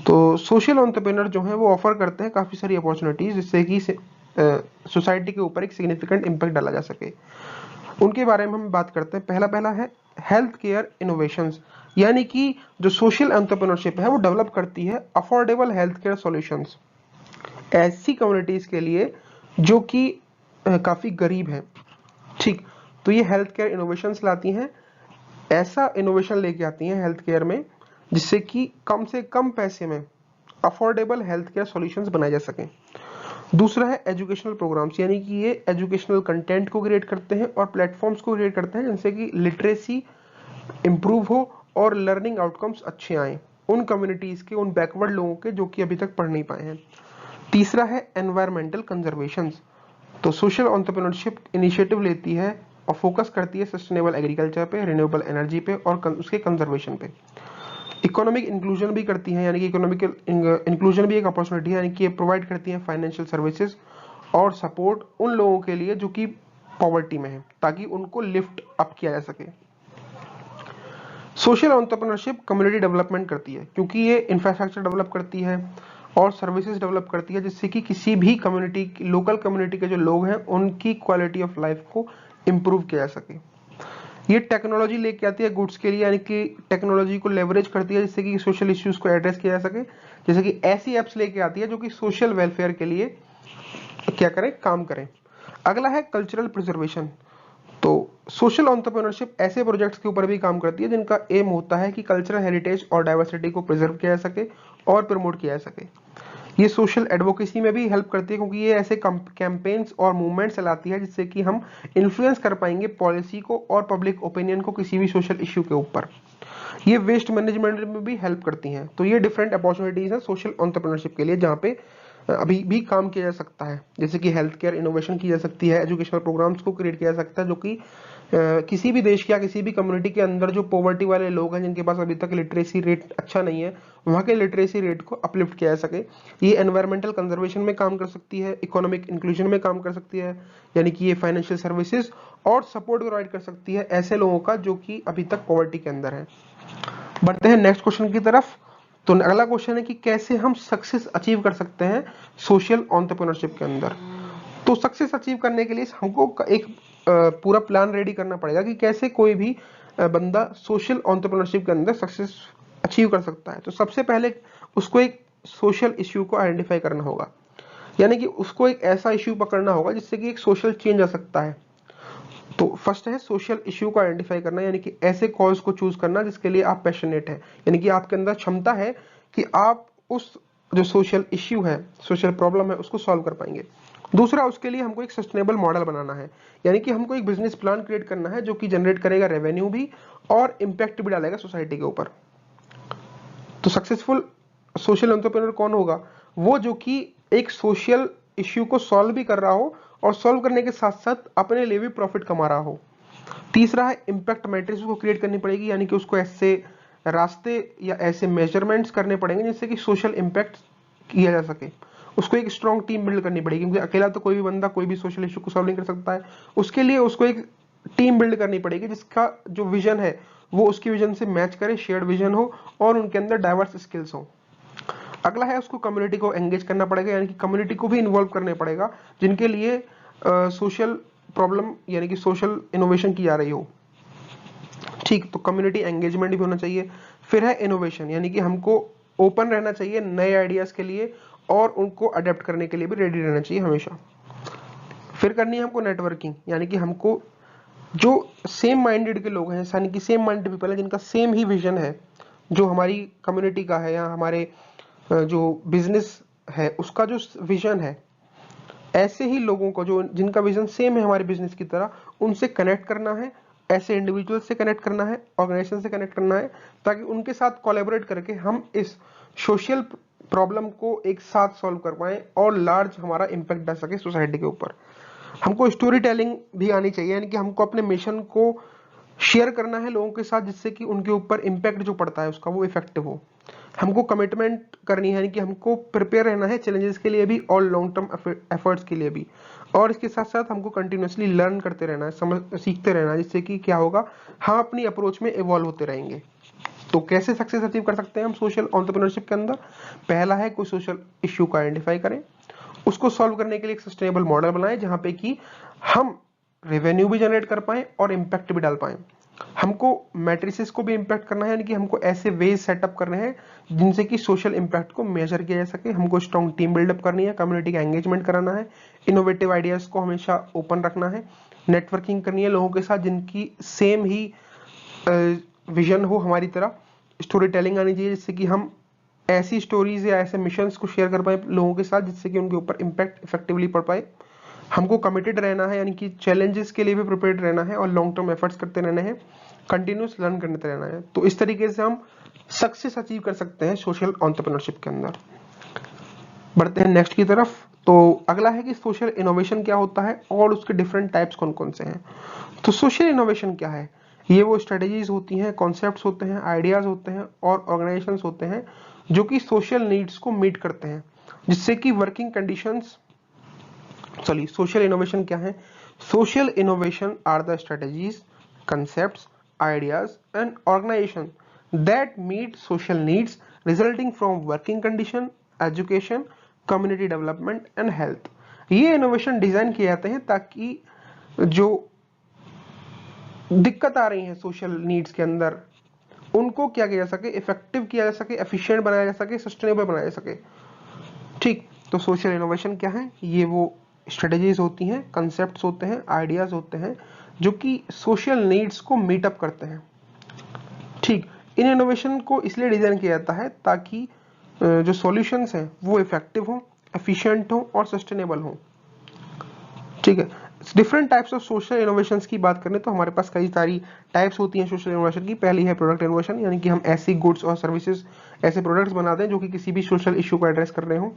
S1: तो सोशल एंटरप्रेन्योर जो है वो ऑफर करते हैं काफी सारी अपॉर्चुनिटीज जिससे कि सोसाइटी के ऊपर एक सिग्निफिकेंट इंपैक्ट डाला जा सके। उनके बारे में हम बात करते हैं। पहला है हेल्थ केयर इनोवेशंस यानी कि जो सोशल एंटरप्रेन्योरशिप है वो डेवलप करती है अफोर्डेबल हेल्थ केयर सॉल्यूशंस ऐसी कम्युनिटीज के लिए जो कि काफी गरीब हैं। ठीक, तो ये हेल्थ केयर इनोवेशंस लाती हैं, ऐसा इनोवेशन लेके आती हैं हेल्थ केयर में जिससे कि कम से कम पैसे में अफोर्डेबल हेल्थ केयर सॉल्यूशंस बनाए जा सकें। दूसरा है एजुकेशनल प्रोग्राम्स यानी कि ये एजुकेशनल कंटेंट को क्रिएट करते हैं और प्लेटफॉर्म्स को क्रिएट करते हैं जिनसे कि लिटरेसी इंप्रूव हो और लर्निंग आउटकम्स अच्छे आए। उन कम्युनिटीज के, उन बैकवर्ड लोगों के जो कि अभी तक पढ़ नहीं पाए हैं। तीसरा है एनवायरमेंटल कंजर्वेशन। तो सोशल एंटरप्रेन्योरशिप इनिशिएटिव लेती है और फोकस करती है सस्टेनेबल एग्रीकल्चर पे, रिन्यूएबल एनर्जी पे और उसके कंजर्वेशन पे। इकोनॉमिक इंक्लूजन भी करती है, यानी कि इकोनॉमिकल इंक्लूजन भी एक अपॉर्चुनिटी है, यानी कि प्रोवाइड करती है फाइनेंशियल सर्विसेज और सपोर्ट उन लोगों के लिए जो कि पॉवर्टी में है, ताकि उनको लिफ्ट अप किया जा सके। सोशल एंटरप्रेन्योरशिप कम्युनिटी डेवलपमेंट करती है, क्योंकि ये इंफ्रास्ट्रक्चर डेवलप करती है और सर्विसेज डेवलप करती है, जिससे कि किसी भी कम्युनिटी, लोकल कम्युनिटी के जो लोग हैं, उनकी क्वालिटी ऑफ लाइफ को इम्प्रूव किया जा सके। ये टेक्नोलॉजी लेके आती है गुड्स के लिए, यानी कि टेक्नोलॉजी को लेवरेज करती है जिससे कि सोशल इश्यूज को एड्रेस किया जा सके। जैसे कि ऐसी एप्स लेके आती है जो कि सोशल वेलफेयर के लिए क्या करें, काम करें। अगला है कल्चरल प्रिजर्वेशन। तो सोशल एंटरप्रेन्योरशिप ऐसे प्रोजेक्ट्स के ऊपर भी काम करती है जिनका एम होता है कि कल्चरल हेरिटेज और डाइवर्सिटी को प्रिजर्व किया जा सके और प्रमोट किया जा सके। ये सोशल एडवोकेसी में भी हेल्प करती है, क्योंकि ये ऐसे कैंपेन्स और मूवमेंट्स चलाती है जिससे कि हम इन्फ्लुएंस कर पाएंगे पॉलिसी को और पब्लिक ओपिनियन को किसी भी सोशल इश्यू के ऊपर। ये वेस्ट मैनेजमेंट में भी हेल्प करती हैं। तो ये डिफरेंट अपॉर्चुनिटीज है सोशल एंटरप्रेन्योरशिप के लिए, जहाँ पे अभी भी काम किया जा सकता है। जैसे कि हेल्थ केयर इनोवेशन की जा सकती है, एजुकेशनल प्रोग्राम्स को क्रिएट किया जा सकता है, जो कि किसी भी देश या किसी भी कम्युनिटी के अंदर जो पॉवर्टी वाले लोग हैं, जिनके पास अभी तक लिटरेसी रेट अच्छा नहीं है, वहाँ के लिटरेसी रेट को अपलिफ्ट किया जा सके। ये एनवायरमेंटल कंजर्वेशन में काम कर सकती है, इकोनॉमिक इंक्लूजन में काम कर सकती है, यानी कि ये फाइनेंशियल सर्विसेज और सपोर्ट प्रोवाइड कर सकती है ऐसे लोगों का जो कि अभी तक पॉवर्टी के अंदर है। बढ़ते हैं नेक्स्ट क्वेश्चन की तरफ। तो अगला क्वेश्चन है कि कैसे हम सक्सेस अचीव कर सकते हैं सोशल एंटरप्रेन्योरशिप के अंदर। तो सक्सेस अचीव करने के लिए हमको एक पूरा प्लान रेडी करना पड़ेगा कि कैसे कोई भी बंदा सोशल एंटरप्रेन्योरशिप के अंदर सक्सेस अचीव कर सकता है। तो सबसे पहले उसको एक सोशल इश्यू को आइडेंटिफाई करना होगा, यानी कि उसको एक ऐसा इश्यू पकड़ना होगा जिससे कि एक सोशल चेंज आ सकता है। तो फर्स्ट है सोशल इश्यू को आइडेंटिफाई करना, यानी कि ऐसे कॉज को चूज करना जिसके लिए आप पैशनेट है, यानी कि आपके अंदर क्षमता है कि आप उस जो सोशल इश्यू है, सोशल प्रॉब्लम है, उसको सॉल्व कर पाएंगे। दूसरा, उसके लिए हमको एक सस्टेनेबल मॉडल बनाना है, यानी कि हमको एक बिजनेस प्लान क्रिएट करना है जो कि जनरेट करेगा रेवेन्यू भी और इम्पैक्ट भी डालेगा सोसाइटी के ऊपर। तो सक्सेसफुल सोशल एंटरप्रेन्योर कौन होगा? वो जो कि एक सोशल इश्यू को सॉल्व भी कर रहा हो और सॉल्व करने के साथ साथ अपने लिए भी प्रॉफिट कमा रहा हो। तीसरा है इम्पैक्ट मैट्रिक्स को क्रिएट करनी पड़ेगी, यानी कि उसको ऐसे रास्ते या ऐसे मेजरमेंट्स करने पड़ेंगे जिससे कि सोशल इम्पैक्ट किया जा सके। उसको एक स्ट्रॉन्ग टीम बिल्ड करनी पड़ेगी, क्योंकि अकेला तो कोई भी बंदा कोई भी सोशल इश्यू को सॉल्व नहीं कर सकता है। उसके लिए उसको एक टीम बिल्ड करनी पड़ेगी जिसका जो विजन है वो उसकी विजन से मैच करे, शेयर्ड विजन हो और उनके अंदर डाइवर्स स्किल्स हो। अगला है उसको कम्युनिटी को एंगेज करना पड़ेगा, यानी कि कम्युनिटी को भी इन्वॉल्व करने पड़ेगा जिनके लिए सोशल प्रॉब्लम यानी कि सोशल इनोवेशन की जा रही हो। ठीक, तो कम्युनिटी एंगेजमेंट भी होना चाहिए। फिर है इनोवेशन, यानी कि हमको ओपन रहना चाहिए नए आइडियाज के लिए और उनको अडेप्ट करने के लिए भी रेडी रहना चाहिए हमेशा। फिर करनी है हमको नेटवर्किंग, यानी कि हमको जो सेम माइंडेड के लोग हैं, यानी कि सेम माइंडेड पीपल है जिनका सेम ही विजन है जो हमारी कम्युनिटी का है या हमारे जो बिजनेस है उसका जो विजन है, ऐसे ही लोगों को जो जिनका विजन सेम है हमारे बिजनेस की तरह, उनसे कनेक्ट करना है। ऐसे इंडिविजुअल से कनेक्ट करना है, ऑर्गेनाइजेशन से कनेक्ट करना है, ताकि उनके साथ कोलैबोरेट करके हम इस सोशल प्रॉब्लम को एक साथ सॉल्व कर पाए और लार्ज हमारा इम्पैक्ट डाल सके सोसाइटी के ऊपर। हमको स्टोरी टेलिंग भी आनी चाहिए, यानी कि हमको अपने मिशन को शेयर करना है लोगों के साथ जिससे कि उनके ऊपर इम्पैक्ट जो पड़ता है उसका वो इफेक्टिव हो। हमको कमिटमेंट करनी है, यानी कि हमको प्रिपेयर रहना है चैलेंजेस के लिए भी और लॉन्ग टर्म एफर्ट्स के लिए भी। और इसके साथ साथ हमको कंटिन्यूअसली लर्न करते रहना है, सीखते रहना है, जिससे कि क्या होगा, हम अपनी अप्रोच में इवॉल्व होते रहेंगे। तो कैसे सक्सेस अचीव कर सकते हैं हम सोशल एंटरप्रेन्योरशिप के अंदर? पहला है कोई सोशल इश्यू को आइडेंटिफाई करें, उसको सॉल्व करने के लिए एक सस्टेनेबल मॉडल बनाएं जहां पे कि हम रेवेन्यू भी जनरेट कर पाए और इम्पैक्ट भी डाल पाए। हमको मैट्रिसेस को भी इम्पैक्ट करना है, यानी कि हमको ऐसे वेज सेटअप करने हैं जिनसे कि सोशल इम्पैक्ट को मेजर किया जा सके। हमको स्ट्रॉन्ग टीम बिल्डअप करनी है, कम्युनिटी का एंगेजमेंट कराना है, इनोवेटिव आइडियाज को हमेशा ओपन रखना है, नेटवर्किंग करनी है लोगों के साथ जिनकी सेम ही विजन हो हमारी तरह। स्टोरी टेलिंग आनी चाहिए जिससे कि हम ऐसी स्टोरीज या ऐसे मिशंस को शेयर कर पाए लोगों के साथ जिससे कि उनके ऊपर इम्पैक्ट इफेक्टिवली पड़ पाए। हमको कमिटेड रहना है, यानी कि चैलेंजेस के लिए भी प्रिपेयर्ड रहना है और लॉन्ग टर्म एफर्ट्स करते रहना है, कंटिन्यूस लर्न करते रहना है। तो इस तरीके से हम सक्सेस अचीव कर सकते हैं सोशल एंटरप्रेन्योरशिप के अंदर। बढ़ते हैं नेक्स्ट की तरफ। तो अगला है कि सोशल इनोवेशन क्या होता है और उसके डिफरेंट टाइप्स कौन कौन से हैं। तो सोशल इनोवेशन क्या है, ये वो स्ट्रेटेजीज होती हैं, कॉन्सेप्ट्स होते हैं, आइडियाज होते हैं और ऑर्गेनाइजेशंस होते हैं जो कि सोशल नीड्स को मीट करते हैं, जिससे कि वर्किंग कंडीशंस चलिए सोशल इनोवेशन क्या है। Social innovation are the strategies, concepts, ideas and organization that meet social needs resulting from working condition, education, community development and health। ये इनोवेशन डिजाइन किए जाते हैं ताकि जो दिक्कत आ रही है सोशल नीड्स के अंदर उनको क्या किया जा सके, इफेक्टिव किया जा सके, एफिशिएंट बनाया जा सके, सस्टेनेबल बनाया जा सके। ठीक, तो सोशल इनोवेशन क्या है, ये वो स्ट्रेटेजीज होती हैं, कंसेप्ट्स होते हैं, आइडियाज होते हैं जो कि सोशल नीड्स को मीट अप करते हैं। ठीक, इन इनोवेशन को इसलिए डिजाइन किया जाता है ताकि जो सॉल्यूशंस हैं वो इफेक्टिव हो, एफिशिएंट हो और सस्टेनेबल हो। ठीक है, different types of social innovations की बात करें तो हमारे पास कई सारी टाइप्स होती हैं सोशल इनोवेशन की। पहली है प्रोडक्ट इनोवेशन, यानी कि हम ऐसी गुड्स और सर्विसेज, ऐसे प्रोडक्ट्स बना दें जो कि किसी भी सोशल इश्यू को एड्रेस कर रहे हो।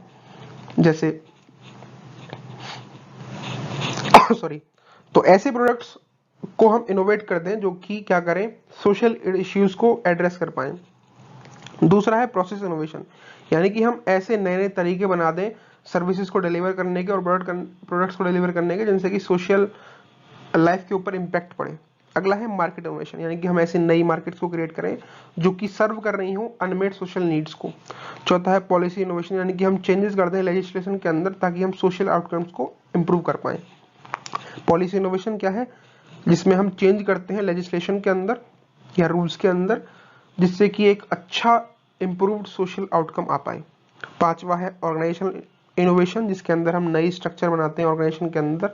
S1: जैसे सॉरी, तो ऐसे प्रोडक्ट्स को हम इनोवेट कर दें जो कि क्या करें, सोशल इश्यूज को एड्रेस कर पाए। दूसरा है प्रोसेस इनोवेशन, यानी कि हम ऐसे नए नए तरीके बना दें सर्विसेज को डिलीवर करने के और प्रोडक्ट्स को डिलीवर करने के जिनसे कि सोशल लाइफ के ऊपर इम्पैक्ट पड़े। अगला है मार्केट इनोवेशन, यानी कि हम ऐसे नई मार्केट्स को क्रिएट करें जो कि सर्व कर रही हो अनमेट सोशल नीड्स को। चौथा है पॉलिसी इनोवेशन, यानी कि हम चेंजेस कर दें लेजिस्लेशन के अंदर ताकि हम सोशल आउटकम्स को इंप्रूव कर पाए। पॉलिसी इनोवेशन क्या है, जिसमें हम चेंज करते हैं लेजिस्लेशन के अंदर या रूल्स के अंदर जिससे कि एक अच्छा इंप्रूव्ड सोशल आउटकम आ पाए। पांचवा है ऑर्गेनाइजेशनल इनोवेशन, जिसके अंदर हम नई स्ट्रक्चर बनाते हैं ऑर्गेनाइजेशन के अंदर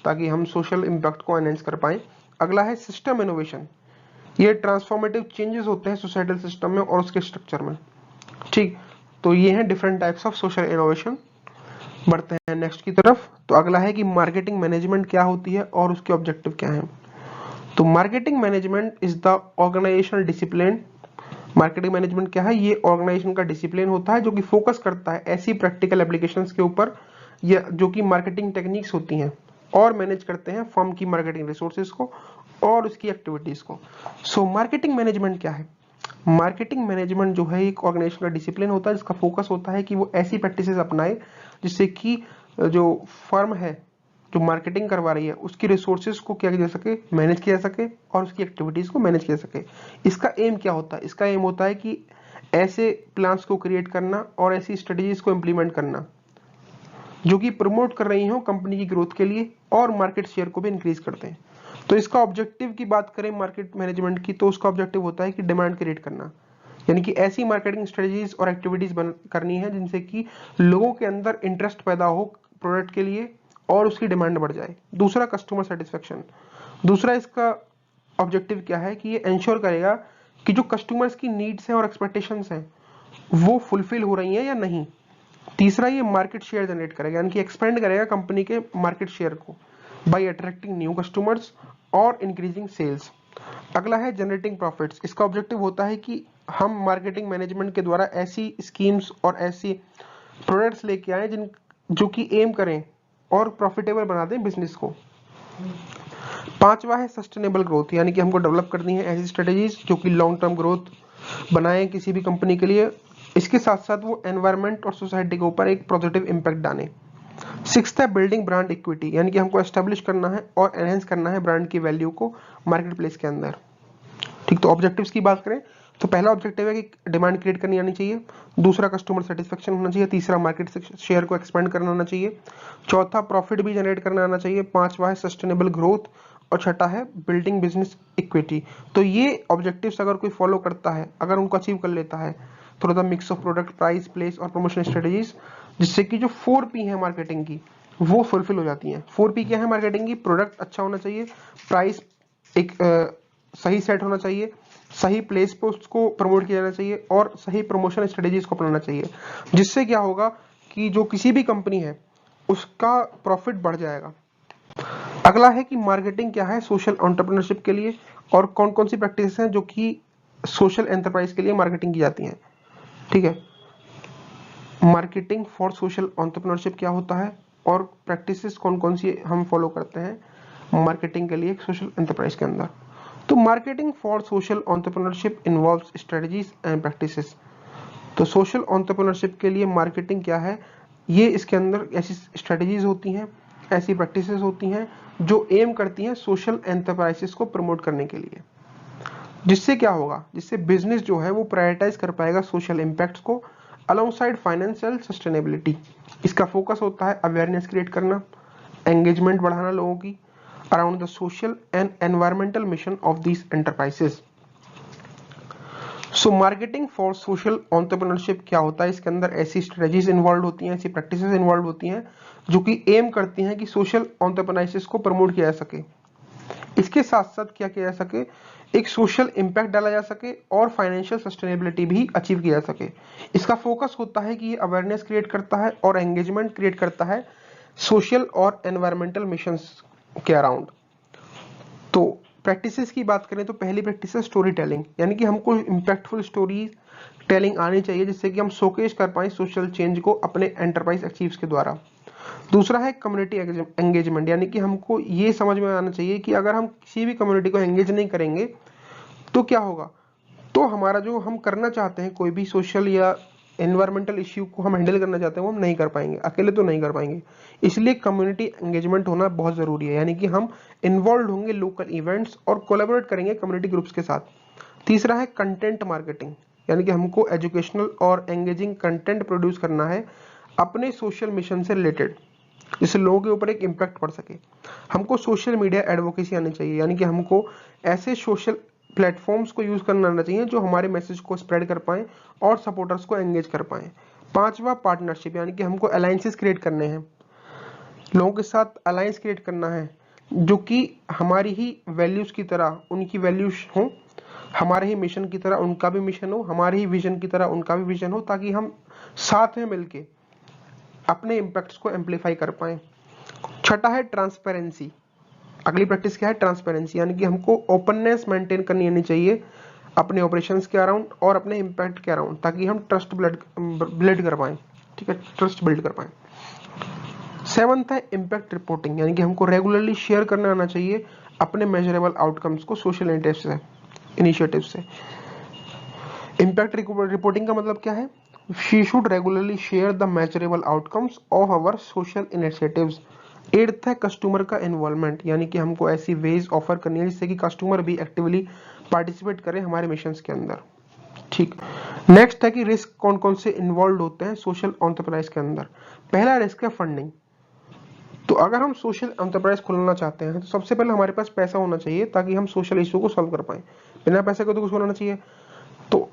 S1: ताकि हम सोशल इंपैक्ट को एनहेंस कर पाए। अगला है सिस्टम इनोवेशन, ये ट्रांसफॉर्मेटिव चेंजेस होते हैं सोसाइटल सिस्टम में और उसके स्ट्रक्चर में। ठीक, तो ये हैं different types of social innovation. बढ़ते हैं नेक्स्ट की तरफ। तो अगला है कि मार्केटिंग मैनेजमेंट क्या होती है और उसके ऑब्जेक्टिव क्या हैं। तो marketing management is the organizational discipline. Marketing management क्या है, ये ऑर्गेनाइजेशन का डिसिप्लिन होता है जो कि फोकस करता है ऐसी प्रैक्टिकल एप्लीकेशंस के ऊपर या जो कि मार्केटिंग टेक्निक्स होती हैं और मैनेज करते हैं फर्म की मार्केटिंग रिसोर्सेज को और उसकी एक्टिविटीज को। सो मार्केटिंग मैनेजमेंट क्या है, मार्केटिंग मैनेजमेंट जो है एक ऑर्गेनाइजेशन का डिसिप्लिन होता है जिसका फोकस होता है कि वो ऐसी प्रैक्टिसेस अपनाए जिससे कि जो फर्म है जो मार्केटिंग करवा रही है उसकी रिसोर्सेज को क्या किया जा सके, मैनेज किया जा सके और उसकी एक्टिविटीज को मैनेज किया जा सके। इसका एम क्या होता है, इसका एम होता है कि ऐसे प्लान्स को क्रिएट करना और ऐसी स्ट्रेटेजीज को इंप्लीमेंट करना जो कि प्रमोट कर रही हो कंपनी की ग्रोथ के लिए और मार्केट शेयर को भी इंक्रीज करते हैं। तो इसका ऑब्जेक्टिव की बात करें मार्केट मैनेजमेंट की तो उसका ऑब्जेक्टिव होता है कि डिमांड क्रिएट करना, यानी कि ऐसी मार्केटिंग स्ट्रेटेजीज और एक्टिविटीज करनी है जिनसे कि लोगों के अंदर इंटरेस्ट पैदा हो प्रोडक्ट के लिए और उसकी डिमांड बढ़ जाए। दूसरा कस्टमर सेटिस्फेक्शन, दूसरा इसका ऑब्जेक्टिव क्या है कि ये इंश्योर करेगा कि जो कस्टमर्स की नीड्स हैं और एक्सपेक्टेशंस हैं वो फुलफिल हो रही हैं या नहीं। तीसरा ये मार्केट शेयर जनरेट करेगा, यानी कि एक्सपेंड करेगा कंपनी के मार्केट शेयर को बाय अट्रैक्टिंग न्यू कस्टमर्स और इंक्रीजिंग सेल्स। अगला है जनरेटिंग प्रॉफिट्स, इसका ऑब्जेक्टिव होता है कि हम मार्केटिंग मैनेजमेंट के द्वारा ऐसी स्कीम्स और ऐसी प्रोडक्ट्स लेके आए जिन जो कि एम करें और प्रॉफिटेबल बना दें बिजनेस को। पांचवा है सस्टेनेबल ग्रोथ, यानी कि हमको डेवलप करनी है ऐसी स्ट्रेटेजीज जो कि लॉन्ग टर्म ग्रोथ बनाए किसी भी कंपनी के लिए, इसके साथ साथ वो एनवायरनमेंट और सोसाइटी के ऊपर एक पॉजिटिव इंपैक्ट डालें। सिक्स्थ है बिल्डिंग ब्रांड इक्विटी, यानी कि हमको एस्टेब्लिश करना है और एनहेंस करना है ब्रांड की वैल्यू को मार्केट प्लेस के अंदर। ठीक, तो ऑब्जेक्टिव्स की बात करें तो पहला ऑब्जेक्टिव है कि डिमांड क्रिएट करनी आनी चाहिए, दूसरा कस्टमर सेटिस्फेक्शन होना चाहिए, तीसरा मार्केट शेयर को एक्सपेंड करना आना चाहिए, चौथा प्रॉफिट भी जनरेट करना आना चाहिए, पांचवा है सस्टेनेबल ग्रोथ और छठा है बिल्डिंग बिजनेस इक्विटी। तो ये ऑब्जेक्टिव्स अगर कोई फॉलो करता है, अगर उनको अचीव कर लेता है through the mix of product, price, place और प्रमोशन स्ट्रेटेजीज, जिससे कि जो 4P है मार्केटिंग की वो फुलफिल हो जाती है। 4P क्या है मार्केटिंग की, प्रोडक्ट अच्छा होना चाहिए, प्राइस एक सही सेट होना चाहिए, सही प्लेस पे उसको प्रमोट किया जाना चाहिए और सही प्रमोशन स्ट्रेटेजीज को अपनाना चाहिए, जिससे क्या होगा कि जो किसी भी कंपनी है उसका प्रॉफिट बढ़ जाएगा। अगला है कि मार्केटिंग क्या है सोशल एंटरप्रेन्योरशिप के लिए और कौन कौन सी प्रैक्टिस हैं जो कि सोशल एंटरप्राइज के लिए मार्केटिंग की जाती है। ठीक है, मार्केटिंग फॉर सोशल एंटरप्रेन्योरशिप क्या होता है और प्रैक्टिसेस कौन कौन सी हम फॉलो करते हैं मार्केटिंग के लिए सोशल एंटरप्राइज के अंदर। तो marketing for social entrepreneurship involves strategies and practices. तो सोशल एंटरप्रेन्योरशिप के लिए मार्केटिंग क्या है, ये इसके अंदर ऐसी स्ट्रेटजीज होती हैं, ऐसी प्रैक्टिसेस होती हैं जो एम करती हैं सोशल एंटरप्राइजेस को प्रमोट करने के लिए। जिससे क्या होगा, जिससे बिजनेस जो है वो प्रायोरिटाइज कर पाएगा सोशल इम्पैक्ट्स को अलोंगसाइड फाइनेंशियल सस्टेनेबिलिटी। इसका फोकस होता है अवेयरनेस क्रिएट करना, एंगेजमेंट बढ़ाना लोगों की around the social and environmental mission of these enterprises. So marketing for social entrepreneurship क्या होता है, इसके अंदर ऐसी स्ट्रेटजीज इन्वॉल्व होती हैं, ऐसी प्रैक्टिसेस इन्वॉल्व होती हैं जो कि एम करती हैं कि सोशल एंटरप्राइजेस को प्रमोट किया जा सके, इसके साथ साथ क्या किया जा सके, एक सोशल इंपैक्ट डाला जा सके और फाइनेंशियल सस्टेनेबिलिटी भी अचीव किया जा सके। इसका फोकस होता है कि ये अवेयरनेस क्रिएट करता है और एंगेजमेंट क्रिएट करता है सोशल और एनवायरमेंटल मिशंस के अराउंड। तो प्रैक्टिसेस की बात करें तो पहली प्रैक्टिस है स्टोरी टेलिंग, यानी कि हमको इंपैक्टफुल स्टोरी टेलिंग आनी चाहिए जिससे कि हम शोकेस कर पाए सोशल चेंज को अपने एंटरप्राइज अचीव्स के द्वारा। दूसरा है कम्युनिटी एंगेजमेंट, यानी कि हमको ये समझ में आना चाहिए कि अगर हम किसी भी कम्युनिटी को एंगेज नहीं करेंगे तो क्या होगा, तो हमारा जो हम करना चाहते हैं कोई भी सोशल या एनवायरमेंटल इश्यू को हम हैंडल करना चाहते हैं वो हम नहीं कर पाएंगे, अकेले तो नहीं कर पाएंगे। इसलिए कम्युनिटी एंगेजमेंट होना बहुत जरूरी है, यानी कि हम इन्वॉल्व होंगे लोकल इवेंट्स और कोलैबोरेट करेंगे कम्युनिटी ग्रुप्स के साथ। तीसरा है कंटेंट मार्केटिंग, यानी कि हमको एजुकेशनल और एंगेजिंग कंटेंट प्रोड्यूस करना है अपने सोशल मिशन से रिलेटेड, जिससे लोगों के ऊपर एक इम्पैक्ट पड़ सके। हमको सोशल मीडिया एडवोकेसी आनी चाहिए, यानी कि हमको ऐसे सोशल प्लेटफॉर्म्स को यूज करना आना चाहिए जो हमारे मैसेज को स्प्रेड कर पाए और सपोर्टर्स को एंगेज कर पाए। पांचवा पार्टनरशिप, यानी कि हमको अलायंसेस क्रिएट करने हैं, लोगों के साथ अलायंस क्रिएट करना है जो कि हमारी ही वैल्यूज की तरह उनकी वैल्यूज हो, हमारे ही मिशन की तरह उनका भी मिशन हो, हमारे ही विजन की तरह उनका भी विजन हो, ताकि हम साथ में मिलके अपने इम्पैक्ट्स को एम्पलीफाई कर पाए। छठा है ट्रांसपेरेंसी, अगली प्रैक्टिस क्या है, ट्रांसपेरेंसी, यानी कि हमको ओपननेस मेंटेन करनी आनी चाहिए अपने ऑपरेशंस के अराउंड और अपने इम्पैक्ट के अराउंड, ताकि हम ट्रस्ट बिल्ड कर पाए। ठीक है, ट्रस्ट बिल्ड कर पाए। सेवंथ है इम्पैक्ट रिपोर्टिंग, यानी कि हमको रेगुलरली शेयर करना आना चाहिए अपने मेजरेबल आउटकम्स को सोशल इनिशिएटिव से। इम्पैक्ट रिपोर्टिंग का मतलब क्या है, she should regularly share the measurable outcomes of our social initiatives. Eighth है कस्टमर का इन्वॉल्वमेंट, यानी कि हमको ऐसी वेज ऑफर करनी है जिससे कि कस्टमर भी एक्टिवली पार्टिसिपेट करे हमारे मिशंस के अंदर। ठीक, नेक्स्ट है कि रिस्क कौन कौन से इन्वॉल्व होते हैं सोशल एंटरप्राइज के अंदर। पहला रिस्क है फंडिंग। तो अगर हम सोशल एंटरप्राइज खोलना चाहते हैं तो सबसे पहले हमारे पास पैसा होना चाहिए ताकि हम सोशल इशू को सॉल्व कर पाए, बिना पैसे के तो कुछ होना चाहिए। तो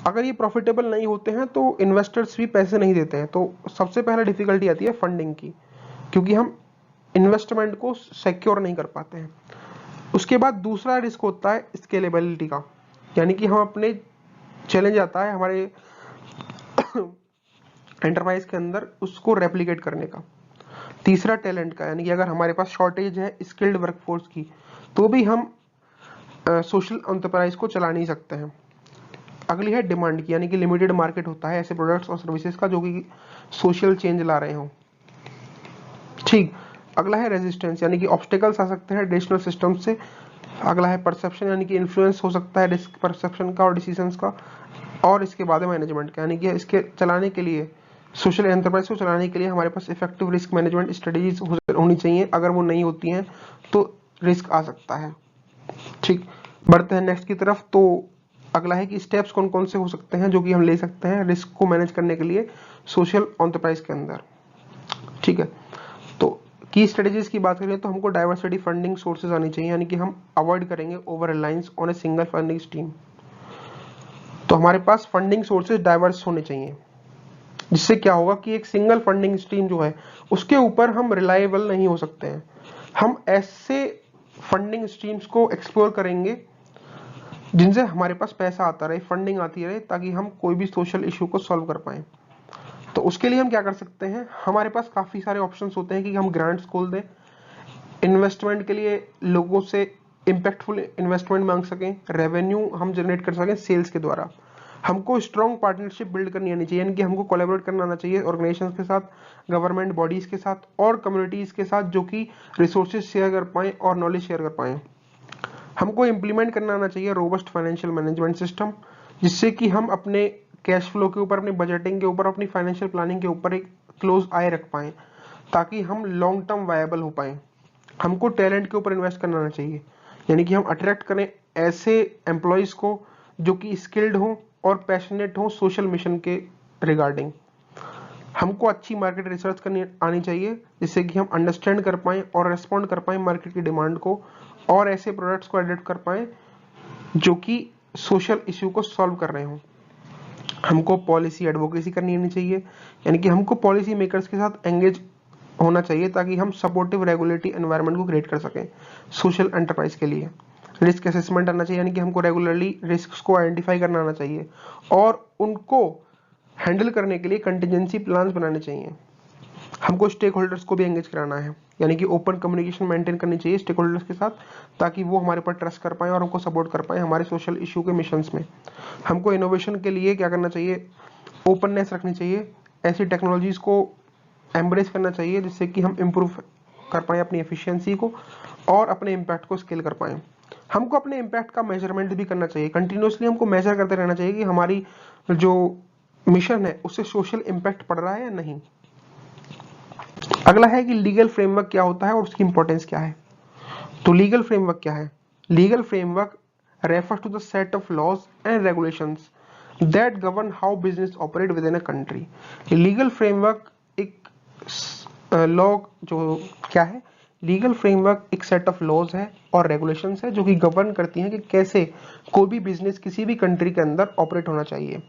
S1: अगर ये प्रॉफिटेबल नहीं होते हैं तो इन्वेस्टर्स भी पैसे नहीं देते हैं, तो सबसे पहले डिफिकल्टी आती है फंडिंग की, क्योंकि हम इन्वेस्टमेंट को सिक्योर नहीं कर पाते हैं। उसके बाद दूसरा रिस्क होता है स्केलेबिलिटी का, यानी कि हम अपने चैलेंज आता है हमारे एंटरप्राइज के अंदर उसको रेप्लिकेट करने का। तीसरा टैलेंट का, यानी कि अगर हमारे पास शॉर्टेज है स्किल्ड वर्कफोर्स की तो भी हम सोशल एंटरप्राइज को चला नहीं सकते हैं। अगली है डिमांड की, यानी कि लिमिटेड मार्केट होता है ऐसे प्रोडक्ट्स और सर्विसेज का जो कि सोशल चेंज ला रहे हों। ठीक, अगला है रेजिस्टेंस, यानी कि ऑब्स्टेकल्स आ सकते हैं एडिशनल सिस्टम से। अगला है परसेप्शन, यानी कि इन्फ्लुएंस हो सकता है रिस्क परसेप्शन का और डिसीजंस का। और इसके बाद है मैनेजमेंट का, यानी कि इसके चलाने के लिए सोशल एंटरप्राइज को चलाने के लिए हमारे पास इफेक्टिव रिस्क मैनेजमेंट स्ट्रेटेजीज होनी चाहिए, अगर वो नहीं होती हैं तो रिस्क आ सकता है। ठीक, बढ़ते हैं नेक्स्ट की तरफ। तो अगला है कि स्टेप्स कौन कौन से हो सकते हैं जो कि हम ले सकते हैं रिस्क को मैनेज करने के लिए सोशल एंटरप्राइज के अंदर। ठीक है, तो की स्ट्रेटेजीज की बात करें तो हमको डाइवर्सिटी फंडिंग सोर्सेज आनी चाहिए, यानी कि हम अवॉइड करेंगे over reliance on a single funding stream. तो हमारे पास फंडिंग सोर्सेज डाइवर्स होने चाहिए, जिससे क्या होगा कि एक सिंगल फंडिंग स्ट्रीम जो है उसके ऊपर हम रिलायबल नहीं हो सकते हैं। हम ऐसे फंडिंग स्ट्रीम्स को एक्सप्लोर करेंगे जिनसे हमारे पास पैसा आता रहे, फंडिंग आती रहे, ताकि हम कोई भी सोशल इशू को सॉल्व कर पाए। तो उसके लिए हम क्या कर सकते हैं, हमारे पास काफी सारे ऑप्शंस होते हैं कि हम ग्रांट्स खोल दें, इन्वेस्टमेंट के लिए लोगों से इम्पैक्टफुल इन्वेस्टमेंट मांग सकें, रेवेन्यू हम जनरेट कर सकें सेल्स के द्वारा। हमको स्ट्रॉन्ग पार्टनरशिप बिल्ड करनी आनी चाहिए, यानी कि हमको कोलैबोरेट करना आना चाहिए ऑर्गेनाइजेशंस के साथ, गवर्नमेंट बॉडीज के साथ और कम्युनिटीज के साथ, जो कि रिसोर्सेज शेयर कर पाएं और नॉलेज शेयर कर पाएं। हमको इम्प्लीमेंट करना आना चाहिए रोबस्ट फाइनेंशियल मैनेजमेंट सिस्टम, जिससे कि हम अपने कैश फ्लो के ऊपर, अपनी बजटिंग के ऊपर, अपनी फाइनेंशियल प्लानिंग के ऊपर एक क्लोज आई रख पाएं, ताकि हम लॉन्ग टर्म वायबल हो पाएं। हमको टैलेंट के ऊपर इन्वेस्ट करना आना चाहिए, यानी कि हम अट्रैक्ट करें ऐसे एम्प्लॉयज को जो कि स्किल्ड हों और पैशनेट हों सोशल मिशन के रिगार्डिंग। हमको अच्छी मार्केट रिसर्च करनी आनी चाहिए, जिससे कि हम अंडरस्टैंड कर पाएं और रेस्पॉन्ड कर पाएं मार्केट की डिमांड को, और ऐसे प्रोडक्ट्स को एडेप्ट कर पाएं जो कि सोशल इश्यू को सॉल्व कर रहे हों। हमको पॉलिसी एडवोकेसी करनी आनी चाहिए, यानी कि हमको पॉलिसी मेकर्स के साथ एंगेज होना चाहिए, ताकि हम सपोर्टिव रेगुलेटरी एनवायरनमेंट को क्रिएट कर सकें सोशल एंटरप्राइज के लिए। रिस्क असेसमेंट आना चाहिए, यानी कि हमको रेगुलरली रिस्क को आइडेंटिफाई करना आना चाहिए और उनको हैंडल करने के लिए कंटिजेंसी प्लान्स बनाने चाहिए। हमको स्टेक होल्डर्स को भी एंगेज कराना है, यानी कि ओपन कम्युनिकेशन मेंटेन करनी चाहिए स्टेक होल्डर्स के साथ, ताकि वो हमारे पर ट्रस्ट कर पाए और हमको सपोर्ट कर पाए हमारे सोशल इशू के मिशंस में। हमको इनोवेशन के लिए क्या करना चाहिए, ओपननेस रखनी चाहिए, ऐसी टेक्नोलॉजीज को एम्ब्रेस करना चाहिए जिससे कि हम इम्प्रूव कर पाए अपनी एफिशिएंसी को और अपने इम्पैक्ट को स्केल कर पाए। हमको अपने इम्पैक्ट का मेजरमेंट भी करना चाहिए, कंटिन्यूसली हमको मेजर करते रहना चाहिए कि हमारी जो मिशन है उससे सोशल इम्पैक्ट पड़ रहा है या नहीं। अगला है कि लीगल फ्रेमवर्क क्या होता है और उसकी इंपॉर्टेंस क्या है। तो लीगल फ्रेमवर्क क्या है? Legal framework refers to the set of laws and regulations that govern how business operate within a country. Legal framework एक लॉ जो क्या है, लीगल फ्रेमवर्क एक सेट ऑफ लॉज है और रेगुलेशंस है जो कि गवर्न करती हैं कि कैसे कोई भी बिजनेस किसी भी कंट्री के अंदर ऑपरेट होना चाहिए।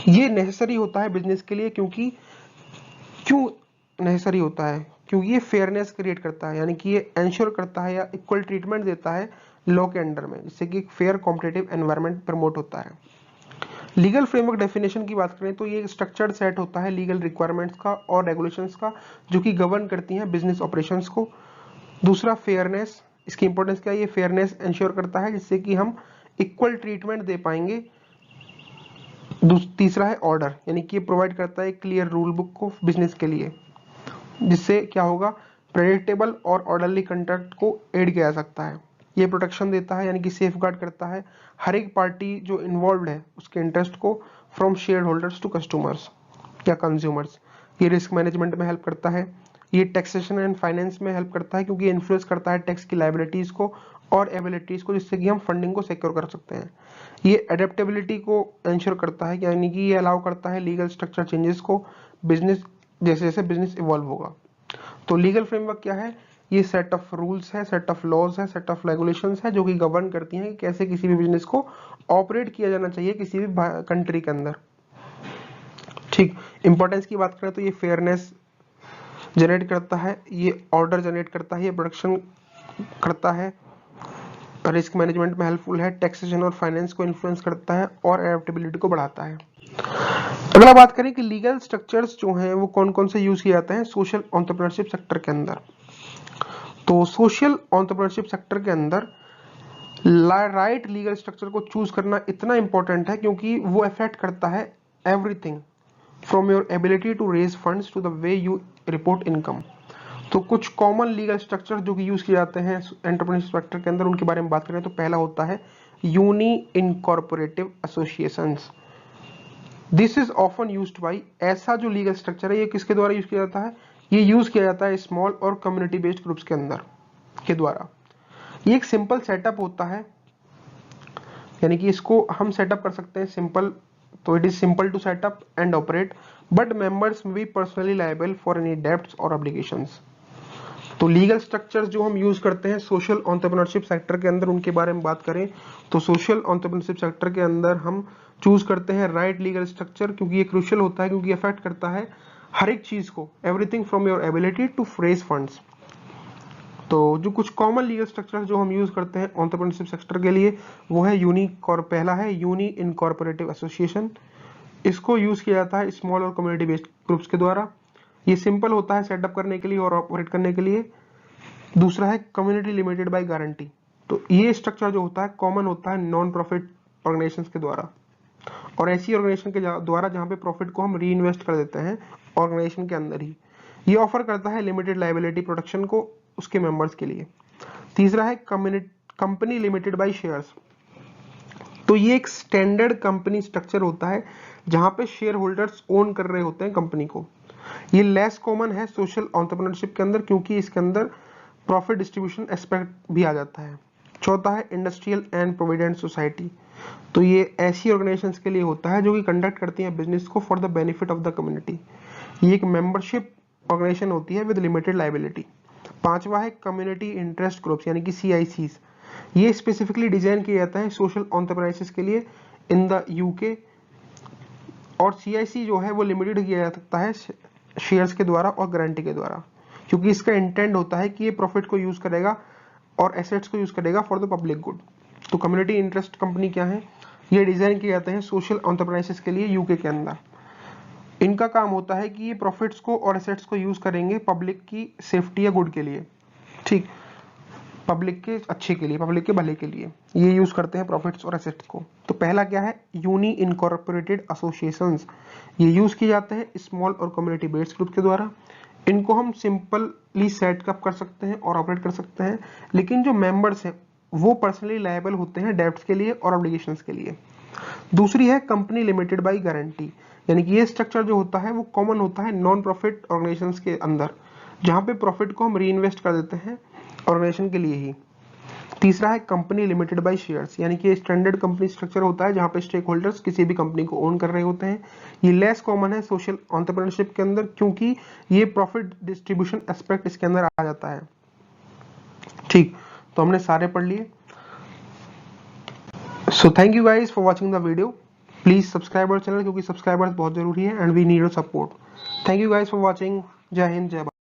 S1: ये नेसेसरी होता है बिजनेस के लिए, क्योंकि क्यों नेसेसरी होता है? क्योंकि ये फेयरनेस क्रिएट करता है, यानी कि ये एंश्योर करता है या इक्वल ट्रीटमेंट देता है लॉ के अंडर में, जिससे कि एक फेयर कॉम्पिटिटिव एनवायरनमेंट प्रमोट होता है। लीगल फ्रेमवर्क डेफिनेशन की बात करें तो ये स्ट्रक्चर्ड सेट होता है लीगल रिक्वायरमेंट्स का और रेगुलेशंस का, जो कि गवर्न करती हैं बिजनेस ऑपरेशंस को। दूसरा फेयरनेस, इसकी इंपॉर्टेंस क्या है? ये फेयरनेस एंश्योर करता है जिससे कि हम इक्वल ट्रीटमेंट दे पाएंगे। तीसरा है ऑर्डर, यानी कि ये प्रोवाइड करता है क्लियर रूल बुक को बिजनेस के लिए, जिससे क्या होगा, प्रेडिक्टेबल और ऑर्डरली कंडक्ट को एड किया जा सकता है। ये प्रोटेक्शन देता है, यानी कि सेफ गार्ड करता है हर एक पार्टी जो इन्वॉल्व है उसके इंटरेस्ट को, from shareholders to customers या कंज्यूमर्स। ये रिस्क मैनेजमेंट में हेल्प करता है, ये टैक्सेशन एंड फाइनेंस में हेल्प करता है, क्योंकि ये इन्फ्लुएंस करता है टैक्स की लायबिलिटीज को और एबिलिटीज को, जिससे कि हम फंडिंग को सिक्योर कर सकते हैं। ये एडेप्टेबिलिटी को इंश्योर करता है, यानी कि ये अलाउ करता है लीगल स्ट्रक्चर चेंजेस को बिजनेस जैसे जैसे बिजनेस इवॉल्व होगा। तो लीगल फ्रेमवर्क क्या है? ये सेट ऑफ रूल्स है, सेट ऑफ लॉज है, सेट ऑफ रेगुलेशंस है जो कि गवर्न करती हैं कि कैसे किसी भी बिजनेस को ऑपरेट किया जाना चाहिए किसी भी कंट्री के अंदर। ठीक, इंपॉर्टेंस की बात करें तो ये फेयरनेस जनरेट करता है, ये ऑर्डर जनरेट करता है, ये प्रोडक्शन करता है, रिस्क मैनेजमेंट में हेल्पफुल है, टैक्सेशन और फाइनेंस को इन्फ्लुएंस करता है और एडेप्टेबिलिटी को बढ़ाता है। अगला बात करें कि लीगल स्ट्रक्चर्स जो हैं वो कौन कौन से यूज किए जाते हैं सोशल एंटरप्रेन्योरशिप सेक्टर के अंदर। तो सोशल एंटरप्रेन्योरशिप सेक्टर के अंदर राइट लीगल स्ट्रक्चर को चूज करना इतना इंपॉर्टेंट है, क्योंकि वो अफेक्ट करता है everything from your ability to raise funds to the way you report income. तो कुछ कॉमन लीगल स्ट्रक्चर जो कि यूज किए जाते हैं एंटरप्रेन्योरशिप सेक्टर के अंदर, उनके बारे में बात करें तो पहला होता है uni incorporative associations. This is often used by, ऐसा जो लीगल स्ट्रक्चर है ये किसके द्वारा यूज किया जाता है? ये यूज किया जाता है स्मॉल और कम्युनिटी बेस्ड ग्रुप्स के अंदर के द्वारा। ये एक सिंपल सेटअप होता है, यानी कि इसको हम सेटअप कर सकते हैं सिंपल, तो it is simple to set up and operate, but members may be personally liable for any debts और ऑब्लिगेशंस। तो लीगल स्ट्रक्चर्स जो हम यूज करते हैं सोशल एंटरप्रेन्योरशिप सेक्टर के अंदर, उनके बारे में बात करें तो सोशल एंटरप्रेन्योरशिप सेक्टर के अंदर हम चूज करते हैं राइट लीगल स्ट्रक्चर, क्योंकि ये क्रूशियल होता है, क्योंकि अफेक्ट करता है हर एक चीज को, everything from your ability to raise funds. तो जो कुछ कॉमन लीगल स्ट्रक्चर जो हम यूज करते हैं एंटरप्रेन्योरशिप सेक्टर के लिए वो है पहला है यूनी इनकॉर्पोरेटिव एसोसिएशन। इसको यूज किया जाता है स्मॉल और कम्युनिटी बेस्ड ग्रुप्स के द्वारा। ये सिंपल होता है सेटअप करने के लिए और ऑपरेट करने के लिए। दूसरा है कम्युनिटी लिमिटेड बाय गारंटी, तो ये स्ट्रक्चर जो होता है कॉमन होता है नॉन प्रॉफिट ऑर्गेनाइजेशंस के द्वारा, और ऐसी ऑर्गेनाइजेशन के द्वारा जहां पे प्रॉफिट को हम री इन्वेस्ट कर देते हैं ऑर्गेनाइजेशन के अंदर ही। ये ऑफर करता है लिमिटेड लायबिलिटी प्रोटेक्शन को उसके मेंबर्स के लिए। तीसरा है कंपनी लिमिटेड बाय शेयर्स। तो ये एक स्टैंडर्ड कंपनी स्ट्रक्चर होता है जहां पे शेयर होल्डर्स ओन कर रहे होते हैं कंपनी को। ये लेस कॉमन है सोशल एंटरप्रेन्योरशिप के अंदर, क्योंकि इसके अंदर प्रॉफिट डिस्ट्रीब्यूशन एस्पेक्ट भी आ जाता है। चौथा है इंडस्ट्रियल एंड प्रोविडेंट सोसाइटी। तो ये ऐसी ऑर्गेनाइजेशंस के लिए होता है जो कि कंडक्ट करती हैं बिजनेस को for the benefit of the community. ये एक मेंबरशिप ऑर्गेनाइजेशन होती है विद लिमिटेड लायबिलिटी। पांचवा है कम्युनिटी इंटरेस्ट ग्रुप्स यानी कि CICs। ये स्पेसिफिकली डिजाइन किया जाता है सोशल एंटरप्राइजेस के लिए इन द यूके, और CIC जो है वो लिमिटेड किया जा सकता है शेयर्स के द्वारा और गारंटी के द्वारा, क्योंकि इसका इंटेंट होता है कि ये प्रॉफिट को यूज करेगा और एसेट्स को यूज करेगा फॉर द पब्लिक गुड। तो कम्युनिटी इंटरेस्ट कंपनी क्या है, ये डिजाइन किए जाते हैं सोशल एंटरप्राइजेस के लिए यूके के अंदर। इनका काम होता है कि ये प्रॉफिट्स को और एसेट्स को यूज करेंगे पब्लिक की सेफ्टी या गुड के लिए, ठीक, पब्लिक के अच्छे के लिए, पब्लिक के भले के लिए ये यूज करते हैं प्रॉफिट्स और एसेट्स को। तो पहला क्या है, यूनी इनकॉर्पोरेटेड एसोसिएशंस। ये यूज किए जाते हैं स्मॉल और कम्युनिटी बेस्ड ग्रुप के द्वारा। इनको हम सिंपली सेटअप कर सकते हैं और ऑपरेट कर सकते हैं, लेकिन जो मेंबर्स हैं वो पर्सनली लायबल होते हैं डेब्ट्स के लिए और ऑब्लिगेशंस के लिए। दूसरी है कंपनी लिमिटेड बाय गारंटी, यानी कि ये स्ट्रक्चर जो होता है वो कॉमन होता है नॉन प्रॉफिट ऑर्गेनाइजेशंस के अंदर, जहां पे प्रॉफिट को हम री इन्वेस्ट कर देते हैं ऑर्गेनाइजेशन के लिए ही। तीसरा है कंपनी लिमिटेड बाय शेयर्स, यानी कि स्टैंडर्ड कंपनी स्ट्रक्चर होता है जहां पे स्टेक होल्डर्स किसी भी कंपनी को ओन कर रहे होते हैं। ये लेस कॉमन है सोशल एंटरप्रेन्योरशिप के अंदर, क्योंकि ये प्रॉफिट डिस्ट्रीब्यूशन एस्पेक्ट इसके अंदर आ जाता है। ठीक, तो हमने सारे पढ़ लिए। So thank you guys for watching the video. Please subscribe our channel, क्योंकि सब्सक्राइबर्स बहुत जरूरी है and we need your support. Thank you guys for watching. जय हिंद, जय भारत।